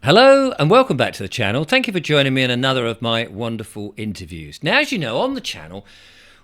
Hello and welcome back to the channel. Thank you for joining me in another of my wonderful interviews. Now, as you know, on the channel,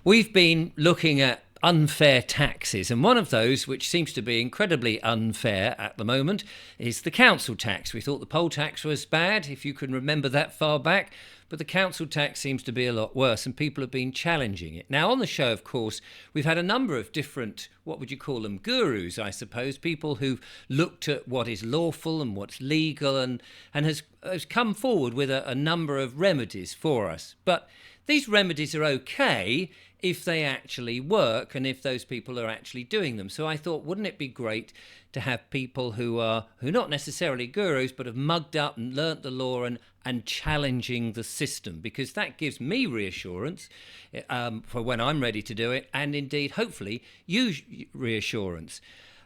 we've been looking at unfair taxes, and one of those, which seems to be incredibly unfair at the moment, is the council tax. We thought the poll tax was bad, if you can remember that far back, but the council tax seems to be a lot worse, and people have been challenging it. Now, on the show, of course, we've had a number of different, what would you call them, gurus, I suppose, people who've looked at what is lawful and what's legal and has come forward with a number of remedies for us. But these remedies are okay if they actually work and if those people are actually doing them. So I thought, wouldn't it be great to have people who are not necessarily gurus but have mugged up and learnt the law and challenging the system, because that gives me reassurance for when I'm ready to do it, and indeed hopefully you reassurance.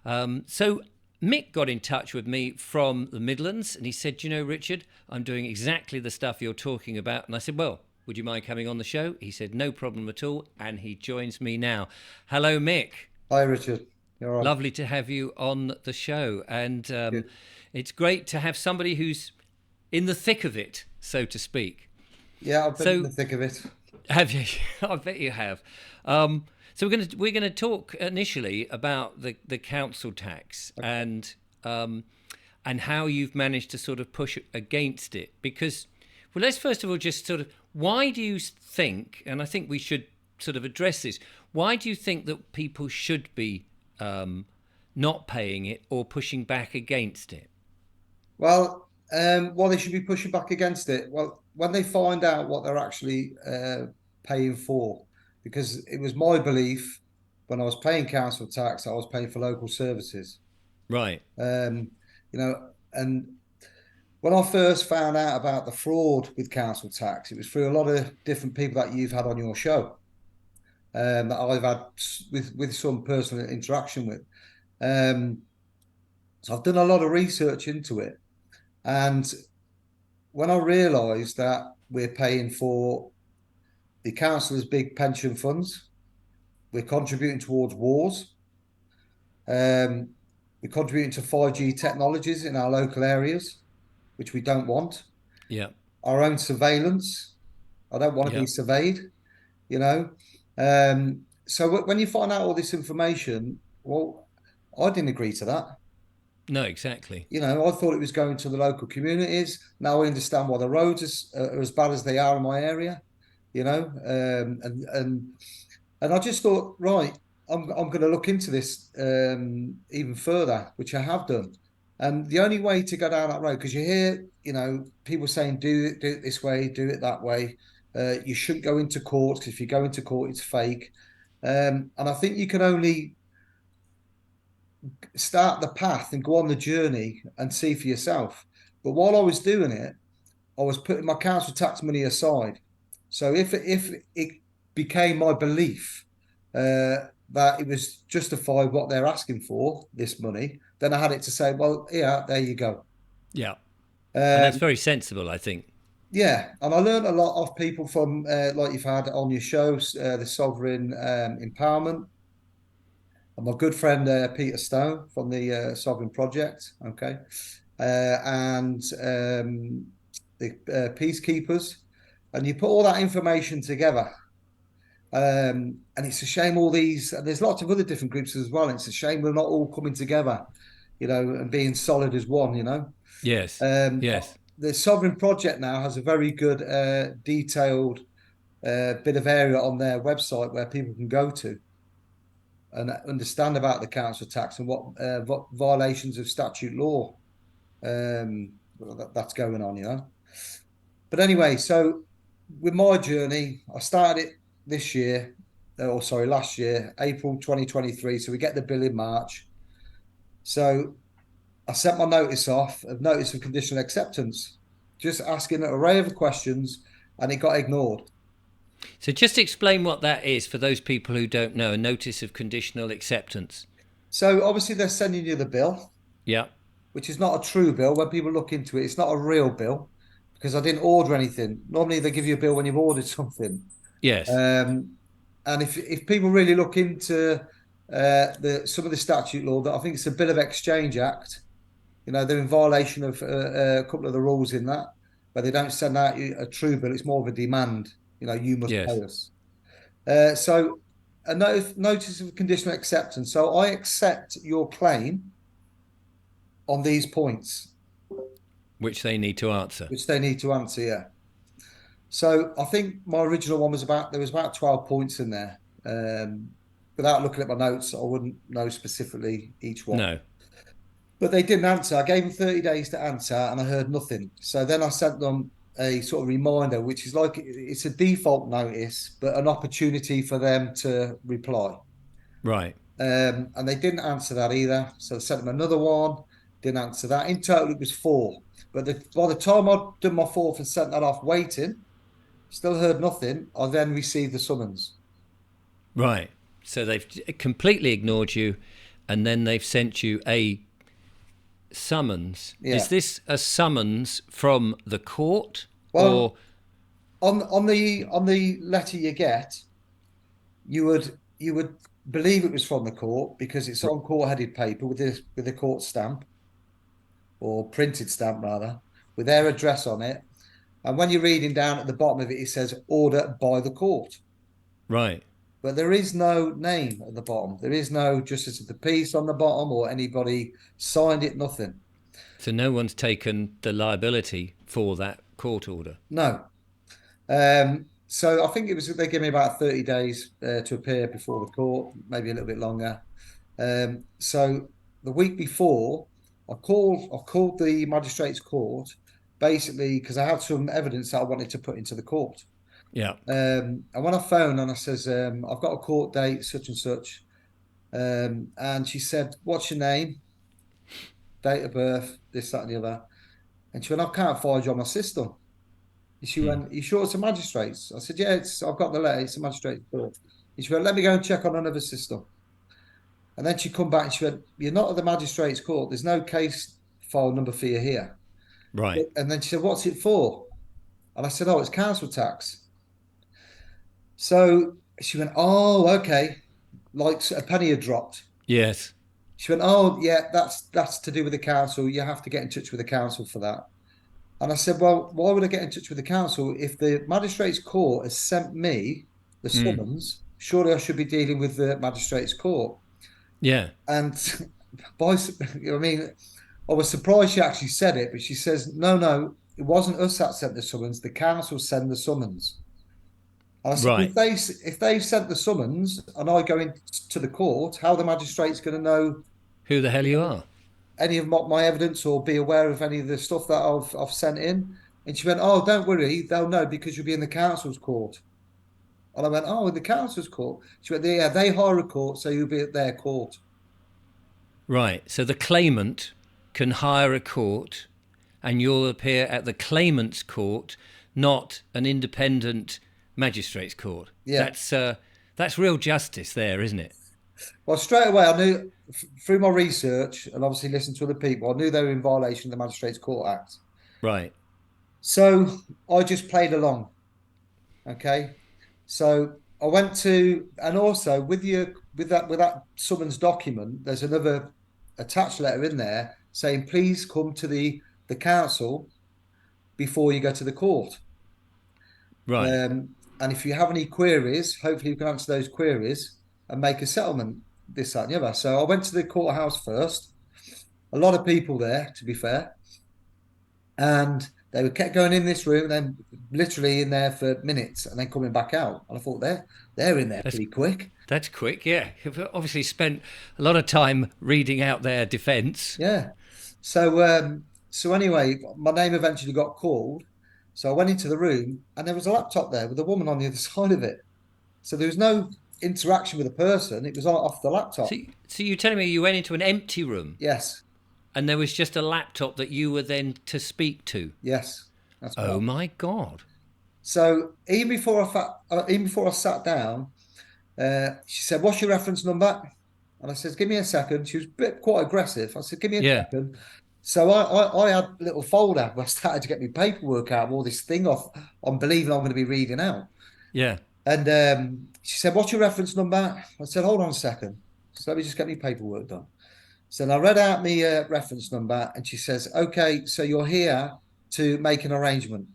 So Mick got in touch with me from the Midlands and he said, you know, Richard, I'm doing exactly the stuff you're talking about. And I said, well, would you mind coming on the show? He said, no problem at all. And he joins me now. Hello, Mick. Hi, Richard. You're right. Lovely to have you on the show. And it's great to have somebody who's in the thick of it, so to speak. Yeah, I've been in the thick of it. Have you? I bet you have. So we're gonna talk initially about the council tax, okay, and how you've managed to sort of push against it. Because, well, let's first of all just sort of, why do you think, and I think we should sort of address this, why do you think that people should be not paying it or pushing back against it? Well, they should be pushing back against it. Well, when they find out what they're actually paying for, because it was my belief when I was paying council tax, I was paying for local services. Right. And when I first found out about the fraud with council tax, it was through a lot of different people that you've had on your show, that I've had with some personal interaction with. So I've done a lot of research into it. And when I realised that we're paying for the councillors' big pension funds, we're contributing towards wars, we're contributing to 5G technologies in our local areas, which we don't want. Yeah. Our own surveillance. I don't want to be surveyed, you know. So when you find out all this information, well, I didn't agree to that. No, exactly. You know, I thought it was going to the local communities. Now I understand why the roads are as bad as they are in my area, you know. And I just thought, right, I'm going to look into this even further, which I have done. And the only way to go down that road, because you hear, you know, people saying, do it this way, do it that way. You shouldn't go into court, because if you go into court, it's fake. And I think you can only start the path and go on the journey and see for yourself. But while I was doing it, I was putting my council tax money aside. So if it became my belief that it was justified what they're asking for, this money, then I had it to say, well, yeah, there you go. Yeah. And that's very sensible, I think. Yeah, and I learned a lot of people from, like you've had on your shows, the Sovereign Empowerment, and my good friend Peter Stone from the Sovereign Project, okay, and the Peacekeepers, and you put all that information together. And it's a shame all these, and there's lots of other different groups as well. And it's a shame we're not all coming together, you know, and being solid as one, you know. Yes. Yes. The Sovereign Project now has a very good, detailed bit of area on their website where people can go to and understand about the council tax and what violations of statute law that's going on, you know. But anyway, so with my journey, I started it this year, or sorry, last year, April 2023. So we get the bill in March. So I sent my notice off of notice of conditional acceptance, just asking an array of questions, and it got ignored. So just explain what that is for those people who don't know, a notice of conditional acceptance. So obviously they're sending you the bill. Yeah. Which is not a true bill. When people look into it, it's not a real bill because I didn't order anything. Normally they give you a bill when you've ordered something. Yes. And if people really look into some of the statute law, that I think it's a Bill of Exchange Act, They're in violation of a couple of the rules in that, but they don't send out a true bill. It's more of a demand. You must Yes. pay us. So a notice of conditional acceptance. So I accept your claim on these points, Which they need to answer. which they need to answer. Yeah. So I think my original one was there was about 12 points in there. Without looking at my notes, I wouldn't know specifically each one. No. But they didn't answer. I gave them 30 days to answer and I heard nothing. So then I sent them a sort of reminder, which is like it's a default notice, but an opportunity for them to reply. Right. And they didn't answer that either. So I sent them another one, didn't answer that. In total, it was four. But by the time I'd done my fourth and sent that off waiting, still heard nothing. I then received the summons. Right. So they've completely ignored you, and then they've sent you a summons. Yeah. Is this a summons from the court, Well, or on the letter you get, you would believe it was from the court because it's on court-headed paper with a court stamp or printed stamp rather, with their address on it. And when you're reading down at the bottom of it, it says order by the court. right? But there is no name at the bottom. There is no justice of the peace on the bottom or anybody signed it, nothing. So no one's taken the liability for that court order. No. So I think they gave me about 30 days to appear before the court, maybe a little bit longer. So the week before, I called the magistrate's court basically because I had some evidence that I wanted to put into the court. Yeah. And when I phoned and I says, I've got a court date, such and such. And she said, what's your name? Date of birth, this, that, and the other. And she went, I can't find you on my system. And she went, are you sure it's a magistrate's? I said, yeah, I've got the letter, it's a magistrate's court. And she went, let me go and check on another system. And then she come back and she went, you're not at the magistrate's court. There's no case file number for you here. Right. And then she said, what's it for? And I said, oh, it's council tax. So she went, oh, okay. Like a penny had dropped. Yes. She went, oh, yeah, that's to do with the council. You have to get in touch with the council for that. And I said, well, why would I get in touch with the council? If the magistrate's court has sent me the summons, surely I should be dealing with the magistrate's court. Yeah. And I mean, I was surprised she actually said it, but she says, no, it wasn't us that sent the summons. The council sent the summons. And I said, Right. if they've sent the summons and I go into the court, how are the magistrate's going to know Who the hell you are? any of my evidence or be aware of any of the stuff that I've sent in? And she went, oh, don't worry, they'll know because you'll be in the council's court. And I went, oh, in the council's court? She went, yeah, they hire a court, so you'll be at their court. Right. So the claimant can hire a court, and you'll appear at the claimant's court, not an independent magistrate's court. Yeah. That's real justice there, isn't it? Well, straight away, I knew through my research and obviously listening to other people, I knew they were in violation of the Magistrates Court Act. Right. So I just played along. Okay. So I went to, and also with that summons document, there's another attached letter in there saying, please come to the council before you go to the court. Right. And if you have any queries, hopefully you can answer those queries and make a settlement, this, that, and the other. So I went to the courthouse first. A lot of people there, to be fair. And they kept going in this room and then literally in there for minutes and then coming back out. And I thought they're in there pretty quick. That's quick, yeah. You've obviously spent a lot of time reading out their defence. Yeah. So anyway, my name eventually got called. So I went into the room and there was a laptop there with a woman on the other side of it. So there was no interaction with a person. It was off the laptop. So you're telling me you went into an empty room? Yes. And there was just a laptop that you were then to speak to? Yes. That's oh right. my God. So even before I sat down, she said, what's your reference number? And I said, give me a second. She was quite aggressive. I said, give me a second. So I had a little folder where I started to get my paperwork out of all this thing off. I'm believing I'm going to be reading out. Yeah. And she said, what's your reference number? I said, hold on a second. So let me just get my paperwork done. So then I read out my reference number, and she says, "Okay, so you're here to make an arrangement."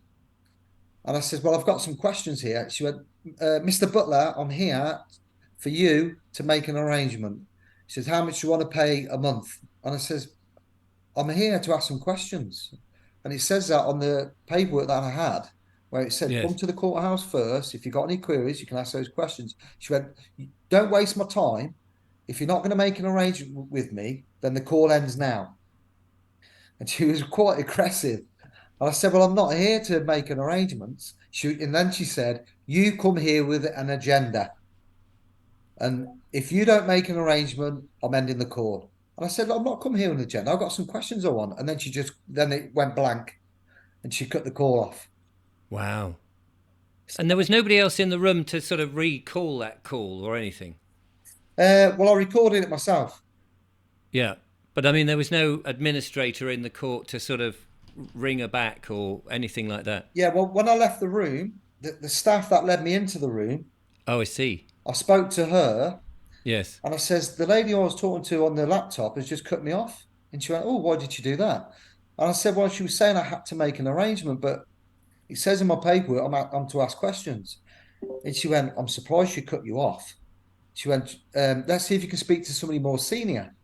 And I said, "Well, I've got some questions here." She went, "Mr. Butler, I'm here for you to make an arrangement." She says, "How much do you want to pay a month?" And I says, "I'm here to ask some questions." And it says that on the paperwork that I had, where it said, "Come Yes. to the courthouse first. If you've got any queries, you can ask those questions." She went, "Don't waste my time. If you're not going to make an arrangement with me, then the call ends now." And she was quite aggressive. And I said, "Well, I'm not here to make an arrangement." And then she said, "You come here with an agenda. And if you don't make an arrangement, I'm ending the call." And I said, "I'm not come here with an agenda. I've got some questions I want." And then it went blank, and she cut the call off. Wow. And there was nobody else in the room to sort of recall that call or anything. Well, I recorded it myself. Yeah. But I mean, there was no administrator in the court to sort of ring her back or anything like that. Yeah, well, when I left the room, the staff that led me into the room, Oh, I see. I spoke to her, Yes. and I says, "The lady I was talking to on the laptop has just cut me off." And she went, "Oh, why did you do that?" And I said, "Well, she was saying I had to make an arrangement, but it says in my paperwork I'm to ask questions." And she went, "I'm surprised she cut you off." She went, "Let's see if you can speak to somebody more senior."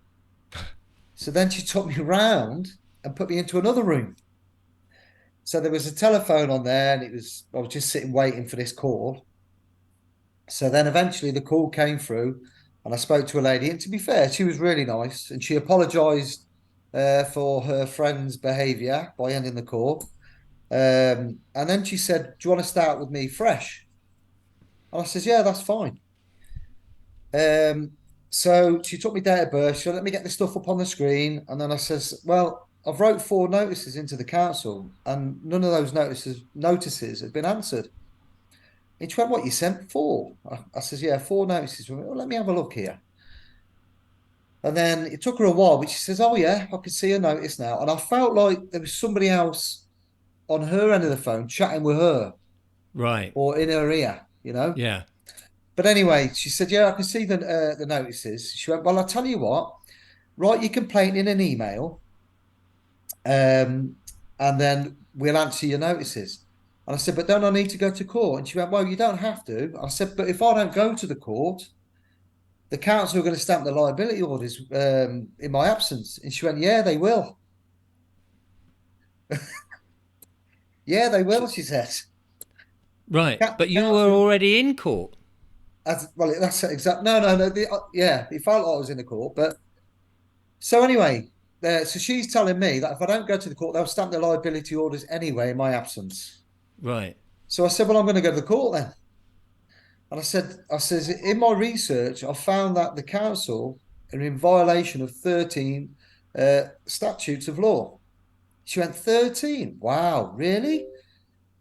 So then she took me round and put me into another room. So there was a telephone on there, and I was just sitting waiting for this call. So then eventually the call came through, and I spoke to a lady. And to be fair, she was really nice, and she apologised for her friend's behaviour by ending the call. And then she said, "Do you want to start with me fresh?" And I says, "Yeah, that's fine." Um, so she took me date of birth. She said, "Let me get this stuff up on the screen." And then I says, "Well, I've wrote 4 notices into the council, and none of those notices have been answered." And she went, "What, you sent 4?" I says, "Yeah, 4 notices." "Well, let me have a look here." And then it took her a while, but she says, "Oh yeah, I can see a notice now." And I felt like there was somebody else on her end of the phone chatting with her Right. or in her ear. Yeah. But anyway, she said, "Yeah, I can see the notices." She went, "Well, I'll tell you what, write your complaint in an email, um, and then we'll answer your notices." And I said, "But don't I need to go to court?" And she went, "Well, you don't have to." I said, "But if I don't go to the court, the council are going to stamp the liability orders in my absence." And she went, "Yeah, they will. Yeah, they will," she said. Right. But you were Council, already in court. well, that's exact. No, no, no. Yeah, it felt like I was in the court. But so anyway, so she's telling me that if I don't go to the court, they'll stamp the liability orders anyway in my absence. Right. So I said, "Well, I'm going to go to the court then." And I says, "In my research, I found that the council are in violation of 13 statutes of law." She went, "13? Wow, really?"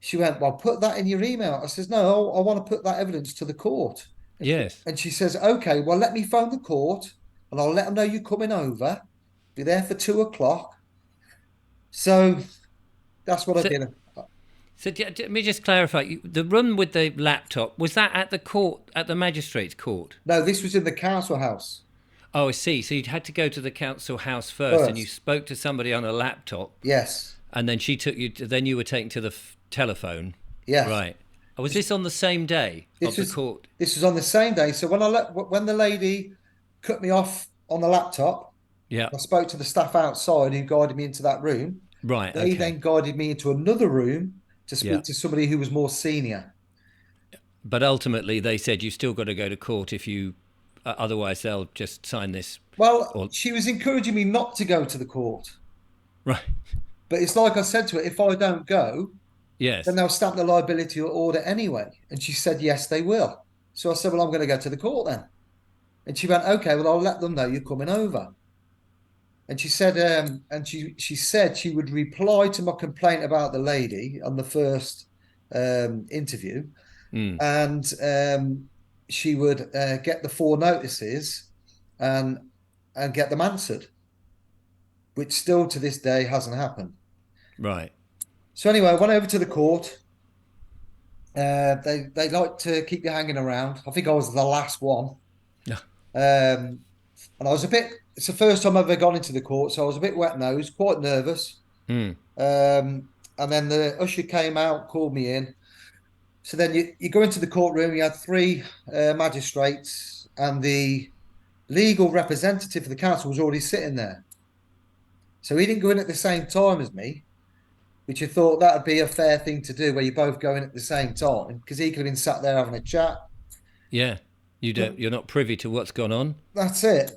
She went, "Well, put that in your email." I says, "No, I want to put that evidence to the court." Yes. And she says, "Okay, well, let me phone the court, and I'll let them know you're coming over. Be there for 2 o'clock." So that's what I So, did. let me just clarify. The room with the laptop, was that at the court, at the magistrate's court? No, this was in the council house Oh, I see. So you'd had to go to the council house first, and you first. spoke to somebody on a laptop, Yes. and then she took you. Then you were taken to the telephone. Yes. Right. Was this on the same day This of the was court? this was on the same day. So when the lady cut me off on the laptop, Yeah. I spoke to the staff outside who guided me into that room. Right. They Okay. then guided me into another room to Yeah. speak to somebody who was more senior. But ultimately, they said you still got to go to court if you, otherwise they'll just sign this. Well, Or she was encouraging me not to go to the court. right. But it's like I said to her, if I don't go, then Yes. they'll stamp the liability order anyway. And she said, "Yes, they will." So I said, "Well, I'm going to go to the court then." And she went, "Okay, well, I'll let them know you're coming over." And she said, she said she would reply to my complaint about the lady on the first interview, Mm. and she would get the 4 notices and get them answered, which still to this day hasn't happened. Right. So anyway, I went over to the court. They like to keep you hanging around. I think I was the last one. Yeah. Um, And I was a bit, it's the first time I've ever gone into the court, so I was a bit wet nosed, quite nervous. Mm. And then the usher came out, called me in. So then you go into the courtroom, you had three magistrates, and the legal representative for the council was already sitting there. So he didn't go in at the same time as me, which I thought that would be a fair thing to do, where you both go in at the same time, because he could have been sat there having a chat. Yeah. But You're not privy to what's gone on. that's it.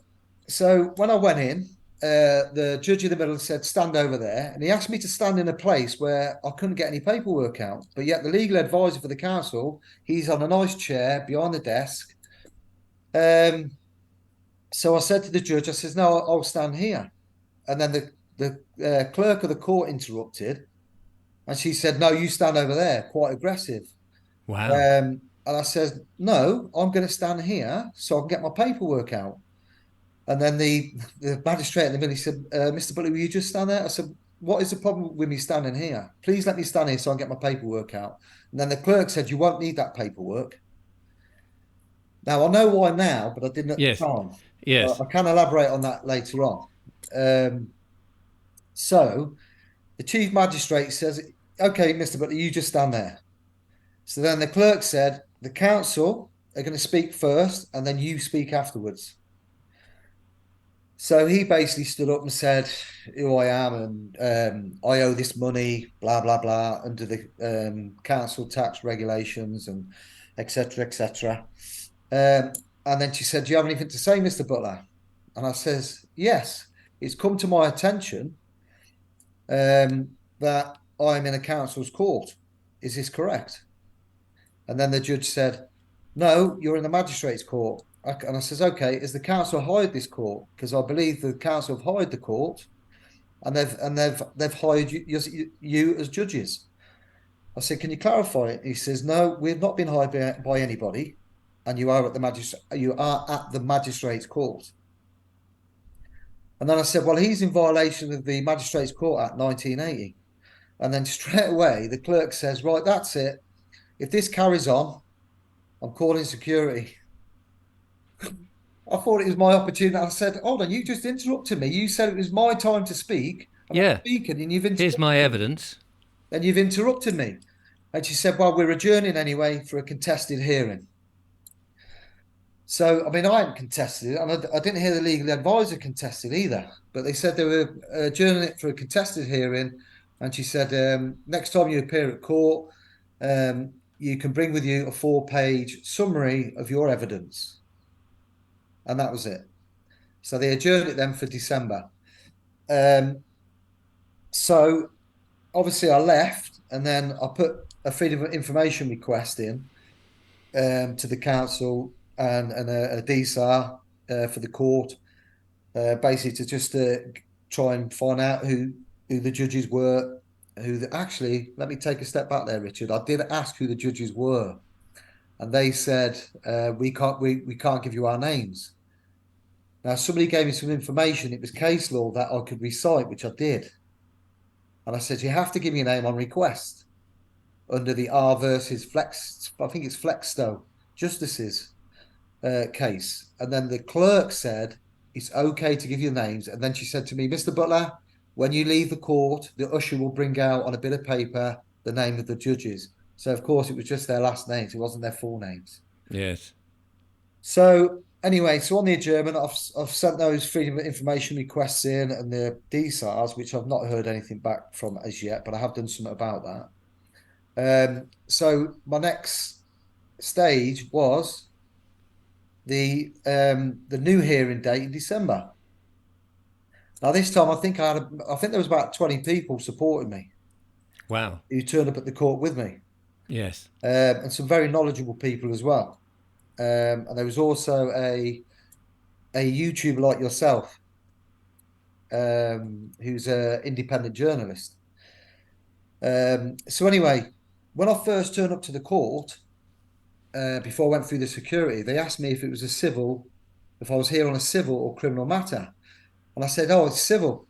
So when I went in, the judge in the middle said, stand over there. And he asked me to stand in a place where I couldn't get any paperwork out. But yet the legal advisor for the council, he's on a nice chair behind the desk. So I said to the judge, I says, no, I'll stand here. And then the clerk of the court interrupted. And she said, no, you stand over there, quite aggressive. Wow. And I said, no, I'm going to stand here so I can get my paperwork out. And then the magistrate in the middle, he said, Mr. Butler, will you just stand there? I said, what is the problem with me standing here? Please let me stand here so I can get my paperwork out. And then the clerk said, you won't need that paperwork. Now, I know why now, but I didn't at the Yes. time. Yes. I can elaborate on that later on. Um, so the chief magistrate says, okay, Mr. Butler, you just stand there. So then the clerk said, the council are going to speak first and then you speak afterwards. So he basically stood up and said who I am and I owe this money, blah, blah, blah, under the council tax regulations and etc. etc. And then she said, do you have anything to say, Mr. Butler? And I says, yes, it's come to my attention that I'm in a council's court. Is this correct? And then the judge said, no, you're in the magistrate's court. And I says, okay, is the council hired this court? Because I believe the council have hired the court and they've hired you as judges. I said, can you clarify it? He says, no, we've not been hired by anybody, and you are at the magistrate's court. And then I said, well, he's in violation of the Magistrates Court Act 1980. And then straight away, the clerk says, right, that's it. If this carries on, I'm calling security. I thought it was my opportunity. I said, hold on, you just interrupted me. You said it was my time to speak, and I'm Yeah. speaking, and Here's my evidence. you've interrupted me. And she said, well, we're adjourning anyway for a contested hearing. So, I mean, I hadn't contested it, and I didn't hear the legal advisor contested either. But they said they were adjourning it for a contested hearing. And she said, next time you appear at court, you can bring with you a 4-page summary of your evidence. And that was it. So they adjourned it then for December. So obviously I left, and then I put a freedom of information request in to the council and a DSAR for the court, basically to just try and find out who the judges were. Actually, let me take a step back there, Richard. I did ask who the judges were, and they said we can't give you our names. Now, somebody gave me some information. It was case law that I could recite, which I did. And I said, you have to give me a name on request under the R versus Flex, I think it's Flexstow Justices case. And then the clerk said, it's okay to give you names. And then she said to me, Mr. Butler, when you leave the court, the usher will bring out on a bit of paper the name of the judges. So, of course, it was just their last names. It wasn't their full names. Yes. So anyway, so on the adjournment, I've sent those freedom of information requests in and the DSARs, which I've not heard anything back from as yet, but I have done something about that. So my next stage was the new hearing date in December. Now this time, I think there was about 20 people supporting me. Wow. Who turned up at the court with me. Yes. And some very knowledgeable people as well. And there was also a YouTuber like yourself, who's an independent journalist. So anyway, when I first turned up to the court, before I went through the security, they asked me if I was here on a civil or criminal matter. And I said, oh, it's civil.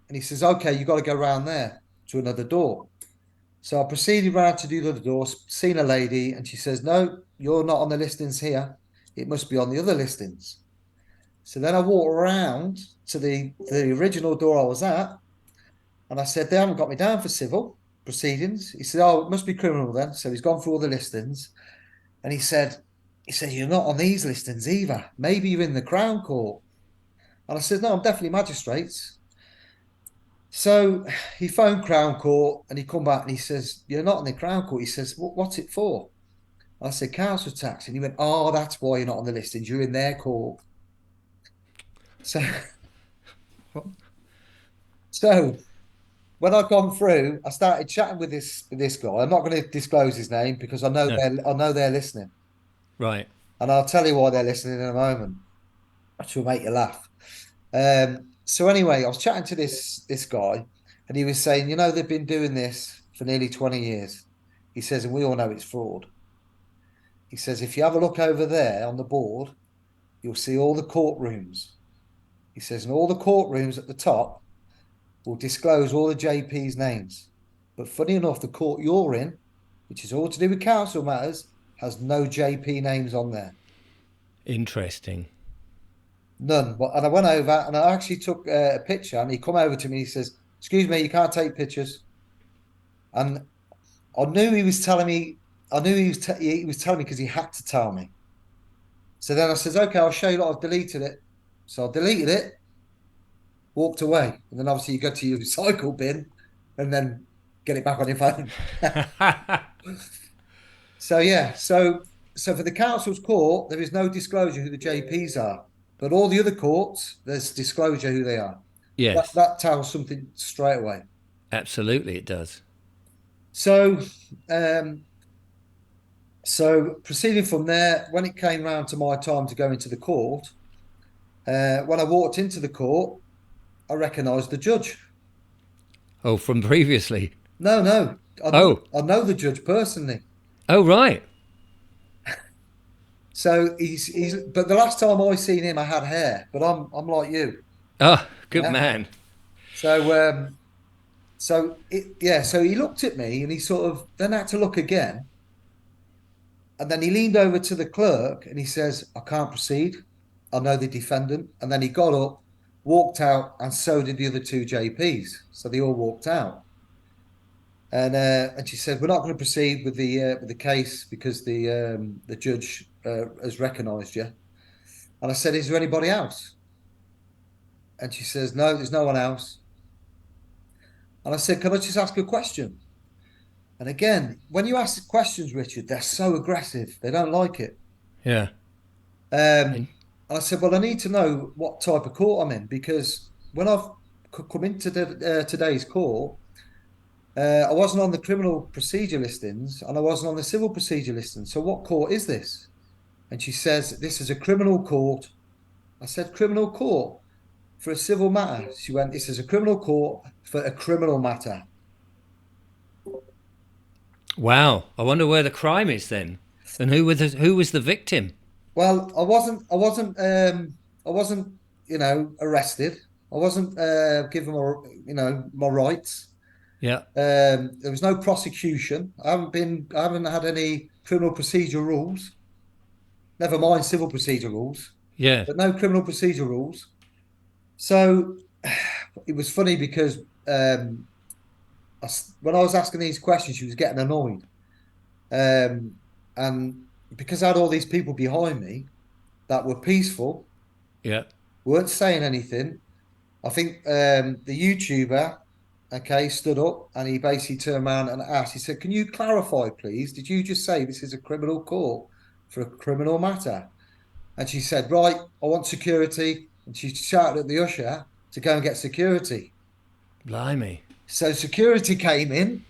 And he says, okay, you got to go around there to another door. So I proceeded round to do the other door, seen a lady, and she says, no, you're not on the listings here. It must be on the other listings. So then I walked around to the original door I was at, and I said, they haven't got me down for civil proceedings. He said, oh, it must be criminal then. So he's gone through all the listings, and he said, you're not on these listings either. Maybe you're in the Crown Court. And I said, no, I'm definitely magistrates. So he phoned Crown Court and he come back and he says, you're not in the Crown Court. He says, what's it for? I said, council tax. And he went, oh, that's why you're not on the listings. You're in their court. So, so when I've gone through, I started chatting with this guy. I'm not going to disclose his name because No. I know they're listening. Right. And I'll tell you why they're listening in a moment, which will make you laugh. So anyway, I was chatting to this guy, and he was saying, they've been doing this for nearly 20 years. He says, and we all know it's fraud. He says, if you have a look over there on the board, you'll see all the courtrooms. He says, and all the courtrooms at the top will disclose all the JP's names. But funny enough, the court you're in, which is all to do with council matters, has no JP names on there. Interesting. None. And I went over and I actually took a picture, and he come over to me. He says, excuse me, you can't take pictures. And I knew he was telling me, I knew he was telling me because he had to tell me. So then I says, okay, I'll show you that I've deleted it. So I deleted it, walked away. And then obviously you go to your recycle bin and then get it back on your phone. So yeah, so for the council's court, there is no disclosure who the JPs are. But all the other courts, there's disclosure who they are. Yes. That tells something straight away. Absolutely, it does. So, so proceeding from there, when it came round to my time to go into the court, when I walked into the court, I recognised the judge. Oh, from previously. No, I know the judge personally. Oh, right. So he's but the last time I seen him, I had hair, but I'm like you. Oh, good Yeah. man. So so he looked at me and he sort of then had to look again. And then he leaned over to the clerk and he says, I can't proceed. I know the defendant. And then he got up, walked out, and so did the other two JPs. So they all walked out. And she said, we're not going to proceed with the case because the judge has recognised you. And I said, is there anybody else? And she says, no, there's no one else. And I said, can I just ask a question? And again, when you ask questions, Richard, they're so aggressive. They don't like it. Yeah. And I said, well, I need to know what type of court I'm in because when I've come into today's court, I wasn't on the criminal procedure listings and I wasn't on the civil procedure listings. So what court is this? And she says, this is a criminal court. I said, criminal court for a civil matter. She went, this is a criminal court for a criminal matter. Wow. I wonder where the crime is then, and who was the victim? Well, I wasn't, arrested. I wasn't given my rights. Yeah. There was no prosecution. I haven't had any criminal procedure rules. Never mind civil procedure rules. Yeah. But no criminal procedure rules. So it was funny because when I was asking these questions, she was getting annoyed. And because I had all these people behind me that were peaceful, Yeah. weren't saying anything. I think the YouTuber, okay, stood up and he basically turned around and asked, he said, can you clarify, please? Did you just say this is a criminal court for a criminal matter? And she said, right, I want security. And she shouted at the usher to go and get security. Blimey. So security came in.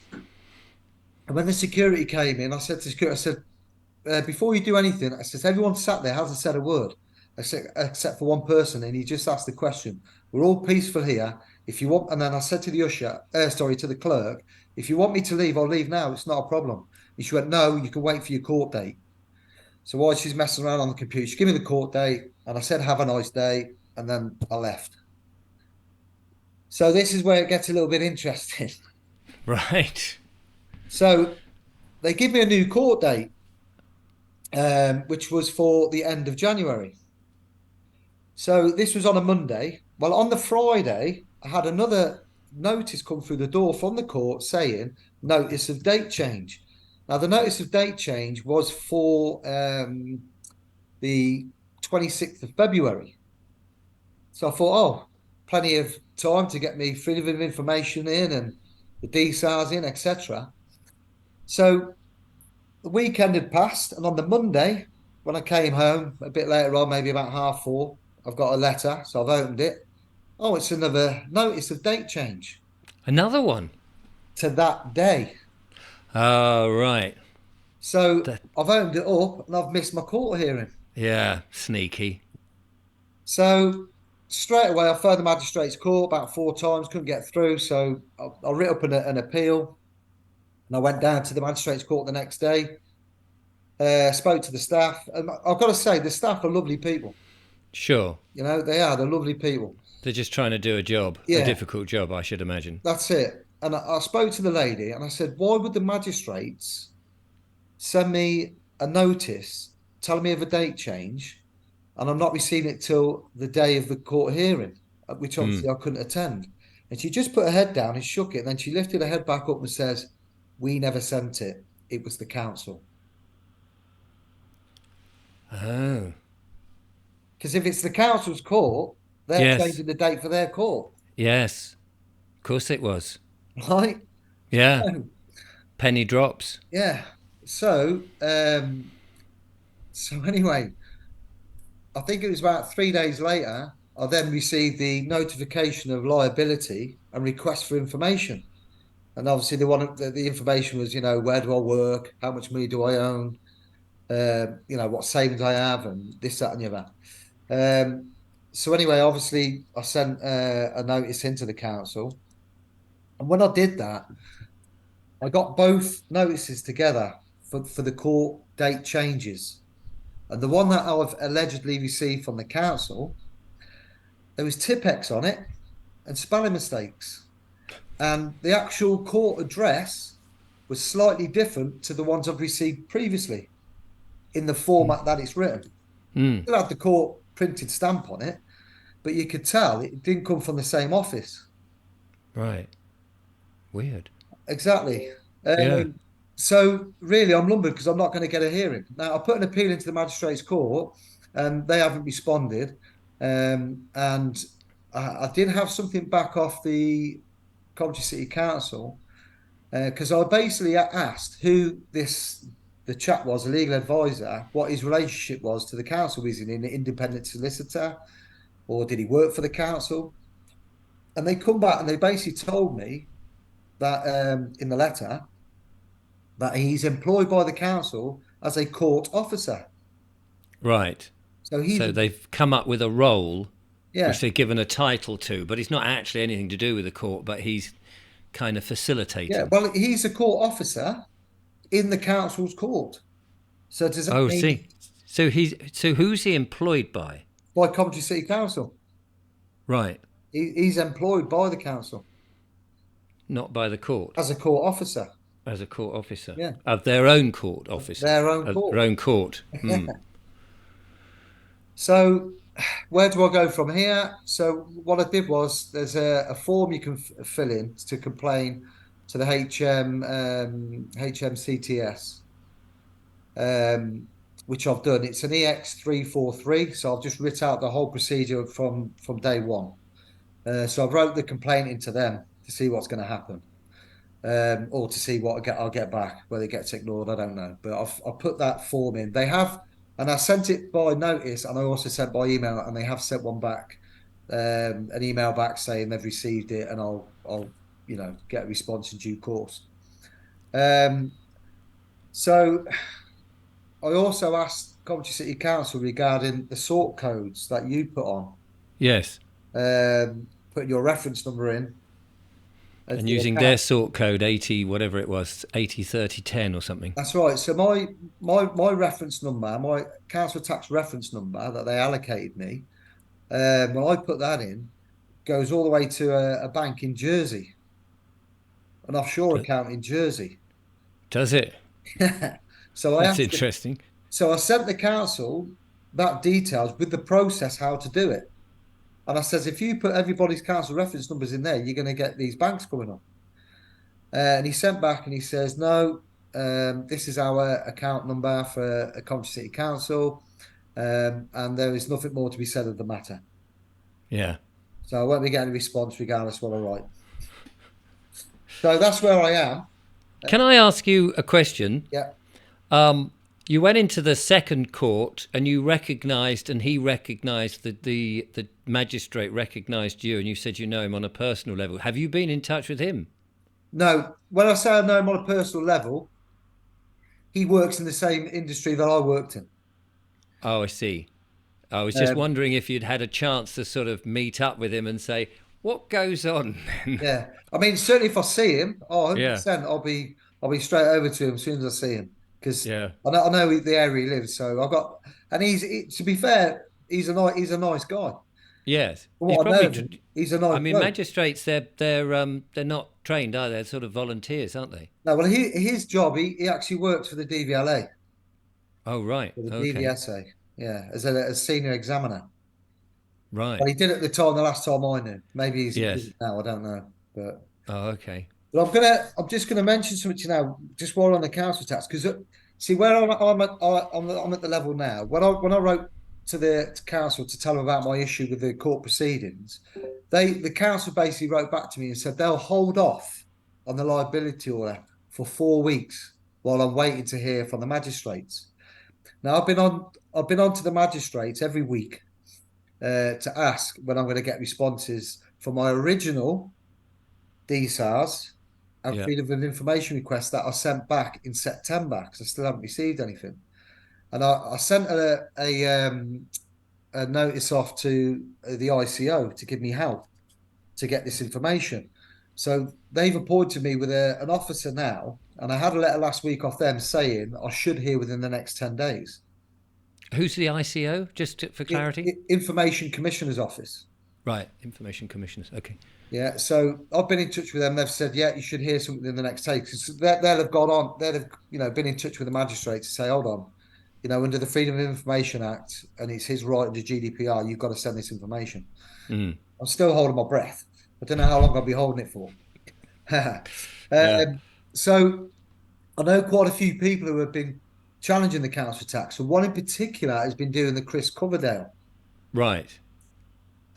And when the security came in, I said to security, I said, before you do anything, I said, everyone sat there hasn't said a word, except for one person. And he just asked the question. We're all peaceful here. If you want, and then I said to the usher, to the clerk, if you want me to leave, I'll leave now. It's not a problem. And she went, no, you can wait for your court date. So while she's messing around on the computer, she gave me the court date, and I said, have a nice day, and then I left. So this is where it gets a little bit interesting. Right. So they give me a new court date, which was for the end of January. So this was on a Monday. Well, on the Friday, I had another notice come through the door from the court saying notice of date change. Now, the notice of date change was for the 26th of February. So I thought, oh, plenty of time to get me freedom of information in and the DSARs in, etc. So the weekend had passed, and on the Monday, when I came home a bit later on, maybe about 4:30, I've got a letter, so I've opened it. Oh, it's another notice of date change Another one. to that day. Oh, right. So That, I've opened it up and I've missed my court hearing. yeah, sneaky. So straight away, I phoned the magistrate's court about 4 times, couldn't get through. So I writ up an appeal and I went down to the magistrate's court the next day, spoke to the staff. And I've got to say, the staff are lovely people. Sure. You know, they are, they're lovely people. They're just trying to do a job, a Yeah, difficult job, I should imagine. that's it. And I spoke to the lady and I said, why would the magistrates send me a notice telling me of a date change and I'm not receiving it till the day of the court hearing, which Mm. obviously I couldn't attend? And she just put her head down and shook it. And then she lifted her head back up and says, we never sent it. It was the council. Oh, Because if it's the council's court, they're yes. changing the date for their court, Yes. Of course it was. right? Yeah. So, Penny drops. yeah. So, so anyway, I think it was about 3 days later, I then received the notification of liability and request for information. And obviously, the information was, where do I work? How much money do I own? What savings I have, and this, that, and the other. So anyway, obviously, I sent a notice into the council, and when I did that, I got both notices together for the court date changes. And the one that I've allegedly received from the council, there was Tipex on it and spelling mistakes. And the actual court address was slightly different to the ones I've received previously in the format that it's written. Mm. Still had the court printed stamp on it, but you could tell it didn't come from the same office. Right. Weird. Exactly. Yeah. So really, I'm lumbered because I'm not going to get a hearing. Now, I put an appeal into the magistrate's court, and they haven't responded. And I did have something back off the Coventry City Council because I basically asked who the chap was, a legal advisor, what his relationship was to the council. Was he an independent solicitor, or did he work for the council? And they come back and they basically told me that in the letter that he's employed by the council as a court officer. Right. So he's So they've come up with a role which yeah, they're given a title to, but it's not actually anything to do with the court, but he's kind of yeah. facilitating. Well, he's a court officer in the council's court. So does that Oh, mean see. So who's he employed by? by Coventry City Council? Right. He's employed by the council Not by the court, as a court officer. as a court officer. Yeah, Of their own court officer. their own Of their court. own court. Hmm. So where do I go from here? So what I did was there's a form you can fill in to complain to the HMCTS, which I've done. It's an EX343, so I've just writ out the whole procedure from day one. So I wrote the complaint into them to see what's going to happen, or to see what I'll get back. Whether it gets ignored, I don't know. But I've put that form in. They have, and I sent it by notice, and I also sent by email, and they have sent one back, an email back saying they've received it, and I'll get a response in due course. So I also asked Coventry City Council regarding the sort codes that you put on, Yes. putting your reference number in as And the using their account. sort code 80, whatever it was, 803010 or something. That's right. So my reference number, my council tax reference number that they allocated me, when I put that in, goes all the way to a bank in Jersey, an offshore Do- account in Jersey. Does it? So I That's asked, interesting. so I sent the council that details with the process how to do it. And I says, if you put everybody's council reference numbers in there, you're going to get these banks coming up. And he sent back and he says, no, this is our account number for a Coventry City Council, and there is nothing more to be said of the matter. Yeah. So I won't be getting a response regardless what I write. So that's where I am. Can I ask you a question? Yeah. You went into the second court and you recognised, and he recognised the magistrate recognised you, and you said you know him on a personal level. Have you been in touch with him? No, when I say I know him on a personal level, he works in the same industry that I worked in. Oh, I see. I was just Um, wondering if you'd had a chance to sort of meet up with him and say, what goes on then? yeah. I mean, certainly if I see him, oh, Yeah, 100%, I'll be straight over to him as soon as I see him because yeah. I know the area he lives. So I've got, and to be fair, he's a nice guy. Yes. For He's what I know probably, of him, he's a nice I mean, bloke. magistrates, they're not trained, are they? They're sort of volunteers, aren't they? No, well, his job, he actually works for the DVLA, Oh, right. for the Okay. DVSA, yeah, as senior examiner. Right. Well, he did at the time, the last time I knew. Maybe he's in Yes. prison now, I don't know. Oh, okay. But I'm just gonna mention something to you now, just while on the council tax, because see where I'm at the level now. When I wrote to the council to tell them about my issue with the court proceedings, the council basically wrote back to me and said they'll hold off on the liability order for 4 weeks while I'm waiting to hear from the magistrates. Now I've been on to the magistrates every week to ask when I'm going to get responses for my original DSARs and Yeah. freedom of information requests that I sent back in September because I still haven't received anything. And I sent a notice off to the ICO to give me help to get this information. So they've appointed me with an officer now, and I had a letter last week off them saying I should hear within the next 10 days. Who's the ICO, for clarity? Information Commissioner's Office. Right. Information commissioners. Okay. Yeah, so I've been in touch with them. They've said, yeah, you should hear something in the next day because they'll have gone on. They'll have, been in touch with the magistrate to say, hold on, under the Freedom of Information Act, and it's his right under GDPR, you've got to send this information. Mm. I'm still holding my breath. I don't know how long I'll be holding it for. Yeah. So I know quite a few people who have been challenging the council tax, and one in particular has been doing the Chris Coverdale. Right.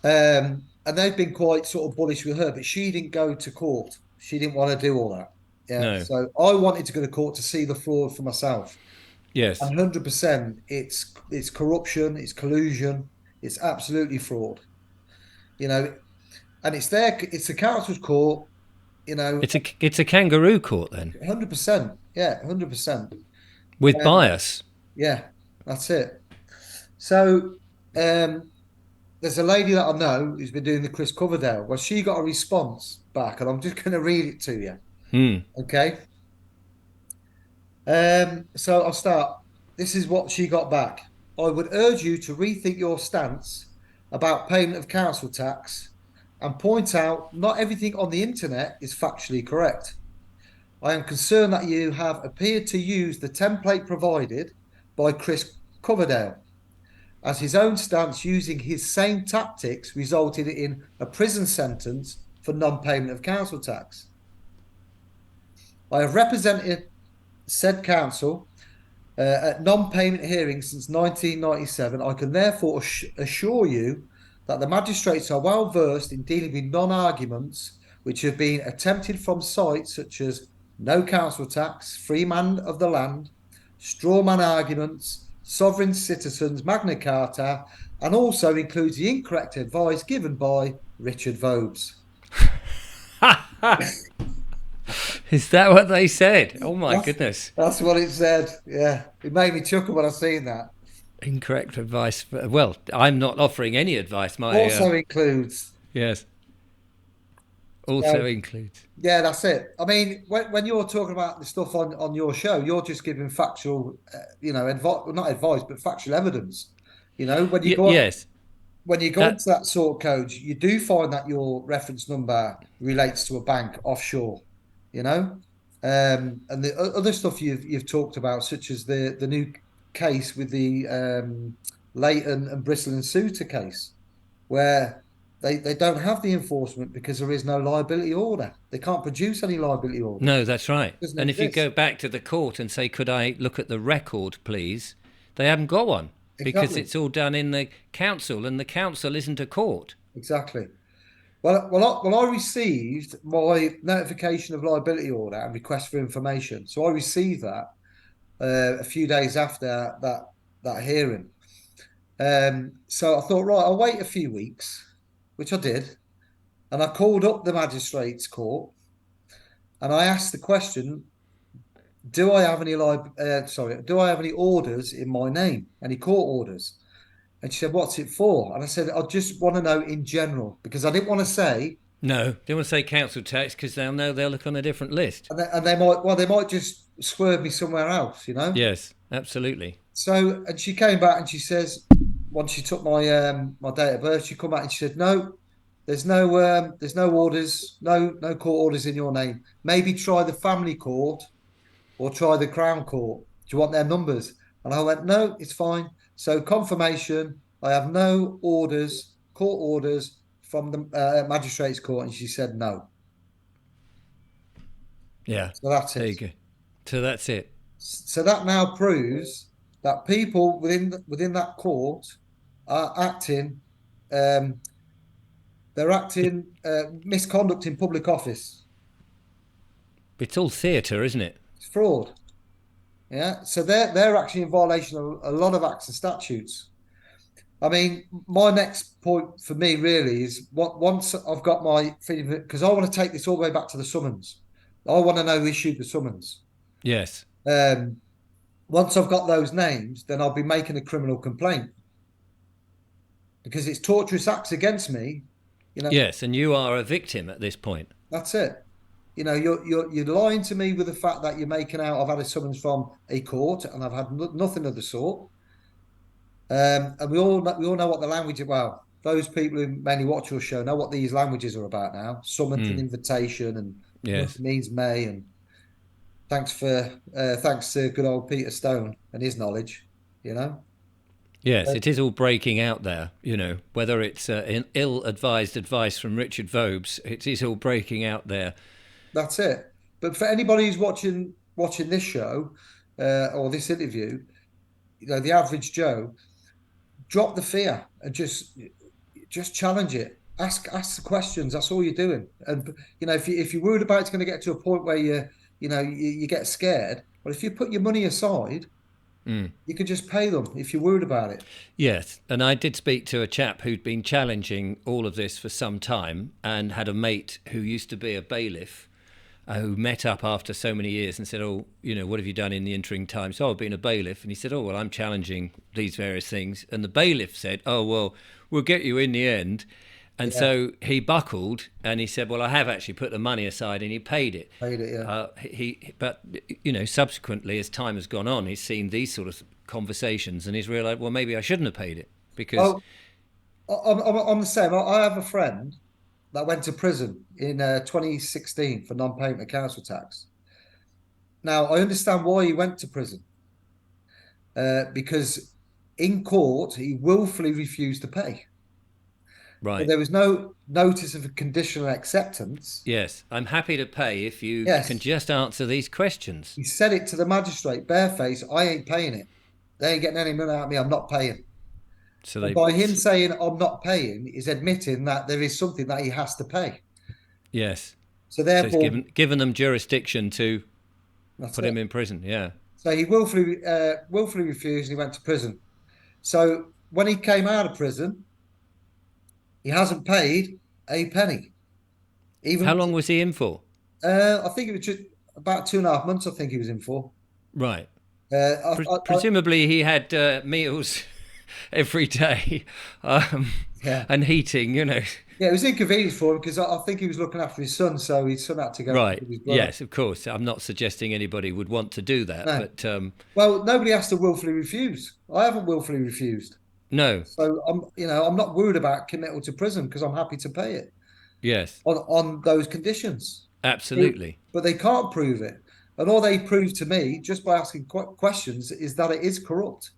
And they've been quite sort of bullish with her, but she didn't go to court. She didn't want to do all that. Yeah. No. So I wanted to go to court to see the fraud for myself. Yes. And 100%, it's corruption, it's collusion, it's absolutely fraud. You know, and it's the council's court, It's a kangaroo court then, 100%. Yeah, 100%. with bias. Yeah, that's it. So there's a lady that I know who's been doing the Chris Coverdale. Well, she got a response back, and I'm just going to read it to you. Hmm. Okay. So I'll start. This is what she got back. I would urge you to rethink your stance about payment of council tax and point out not everything on the internet is factually correct. I am concerned that you have appeared to use the template provided by Chris Coverdale, as his own stance using his same tactics resulted in a prison sentence for non-payment of council tax. I have represented said council at non-payment hearings since 1997. I can therefore assure you that the magistrates are well versed in dealing with non-arguments which have been attempted from sites such as no council tax, free man of the land, straw man arguments, sovereign citizens, Magna Carta, and also includes the incorrect advice given by Richard Vobes. Is that what they said? Oh my That's, goodness. that's what it said. Yeah, it made me chuckle when I seen that. Incorrect advice. Well, I'm not offering any advice. Also includes. Yes. So Also includes. yeah, that's it. I mean, when you're talking about the stuff on your show, you're just giving factual, advice, well, not advice, but factual evidence. Yes. When you go That. into that sort of code, you do find that your reference number relates to a bank offshore. And the other stuff you've talked about, such as the new case with the Leighton and Bristol and Souter case, where they don't have the enforcement because there is no liability order. They can't produce any liability order. No, that's right. It doesn't And if you go exist. back to the court and say, could I look at the record, please? They haven't got one because Exactly. it's all done in the council and the council isn't a court. Exactly. Well, I received my notification of liability order and request for information. So I received that a few days after that hearing. So I thought, right, I'll wait a few weeks, which I did, and I called up the magistrates' court and I asked the question: Do I have any do I have any orders in my name? Any court orders? And she said, "What's it for?" And I said, "I just want to know in general because I didn't want to say." No, they want to say council tax because they'll know they'll look on a different list. And they might, well, they might just swerve me somewhere else, you know. Yes, absolutely. So, and she came back and she says, once she took my date of birth, she come back and she said, "No, there's no orders, no court orders in your name. Maybe try the family court or try the Crown Court. Do you want their numbers?" And I went, "No, it's fine." So confirmation, I have no orders, court orders from the magistrates court, and she said no. Yeah, So that's there you it. go. So that's it. So that now proves that people within that court are acting, um, they're acting misconduct in public office. It's all theatre, isn't it? It's fraud. Yeah, so they're actually in violation of a lot of acts and statutes. I mean, my next point for me really is what once I've got my freedom, because I want to take this all the way back to the summons. I want to know who issued the summons. Yes. Um, Once I've got those names, then I'll be making a criminal complaint because it's torturous acts against me. You know, Yes, and you are a victim at this point. that's it. You know, you're lying to me with the fact that you're making out I've had a summons from a court and I've had nothing of the sort. And we all know what the language. Well, those people who mainly watch your show know what these languages are about now. Summons and invitation, and Yes. must means may. And thanks to good old Peter Stone and his knowledge. You know, Yes, Uh, it is all breaking out there, whether it's ill-advised advice from Richard Vobes, it is all breaking out there. that's it. But for anybody who's watching this show or this interview, the average Joe, drop the fear and just challenge it. Ask the questions. That's all you're doing. And if you're worried about it's going to get to a point where you get scared, well, if you put your money aside, you can just pay them if you're worried about it. Yes, and I did speak to a chap who'd been challenging all of this for some time and had a mate who used to be a bailiff who met up after so many years and said, "Oh, what have you done in the interim time?" So I've been a bailiff. And he said, "Oh, well, I'm challenging these various things." And the bailiff said, "Oh, well, we'll get you in the end." And Yeah, so he buckled and he said, "Well, I have actually put the money aside," and he paid it. paid it. Yeah. But subsequently, as time has gone on, he's seen these sort of conversations and he's realised, well, maybe I shouldn't have paid it because, Well, I'm the same. I have a friend that went to prison in 2016 for non-payment of council tax. Now, I understand why he went to prison because in court he willfully refused to pay. So right, there was no notice of a conditional acceptance. yes, I'm happy to pay if you can Yes, just answer these questions. he said it to the magistrate barefaced. I ain't paying it. They ain't getting any money out of me. I'm not paying. So And they, by him saying I'm not paying, he's admitting that there is something that he has to pay. yes, So so it's therefore, given them jurisdiction to that's put him it. in prison. Yeah, So he willfully refused and he went to prison. So when he came out of prison, he hasn't paid a penny. how Even long was he in for? I think it was just about 2.5 months. I think he was in for. Right, I, presumably he had meals every day, um, yeah, and heating. yeah, it was inconvenient for him because I think he was looking after his son, so his son had to go Right. with his brother. Yes, of course. I'm not suggesting anybody would want to do that, No, but well, nobody has to willfully refuse. I haven't willfully refused, no. so I'm not worried about committal to prison because I'm happy to pay it Yes, on those conditions. absolutely. But they can't prove it, and all they prove to me just by asking questions is that it is corrupt.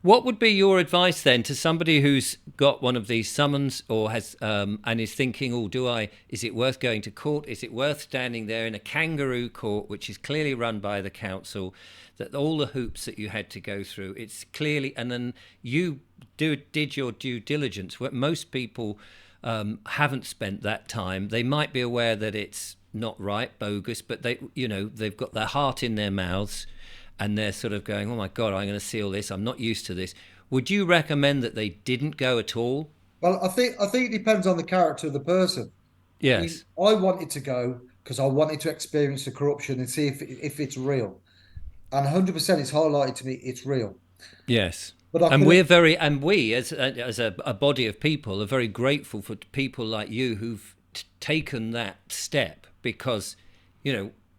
What would be your advice then to somebody who's got one of these summons or has and is thinking, oh, do I? Is it worth going to court? Is it worth standing there in a kangaroo court, which is clearly run by the council? That all the hoops that you had to go through, it's clearly, and then you did your due diligence. What most people haven't spent that time. They might be aware that it's not right, bogus, but they've got their heart in their mouths and they're sort of going, oh my God, I'm going to seal this. I'm not used to this. Would you recommend that they didn't go at all? Well, I think it depends on the character of the person. I mean, Yes. I wanted to go because I wanted to experience the corruption and see if it's real. And 100% it's highlighted to me it's real. Yes. But I And could have, we as a body of people are very grateful for people like you who've taken that step because,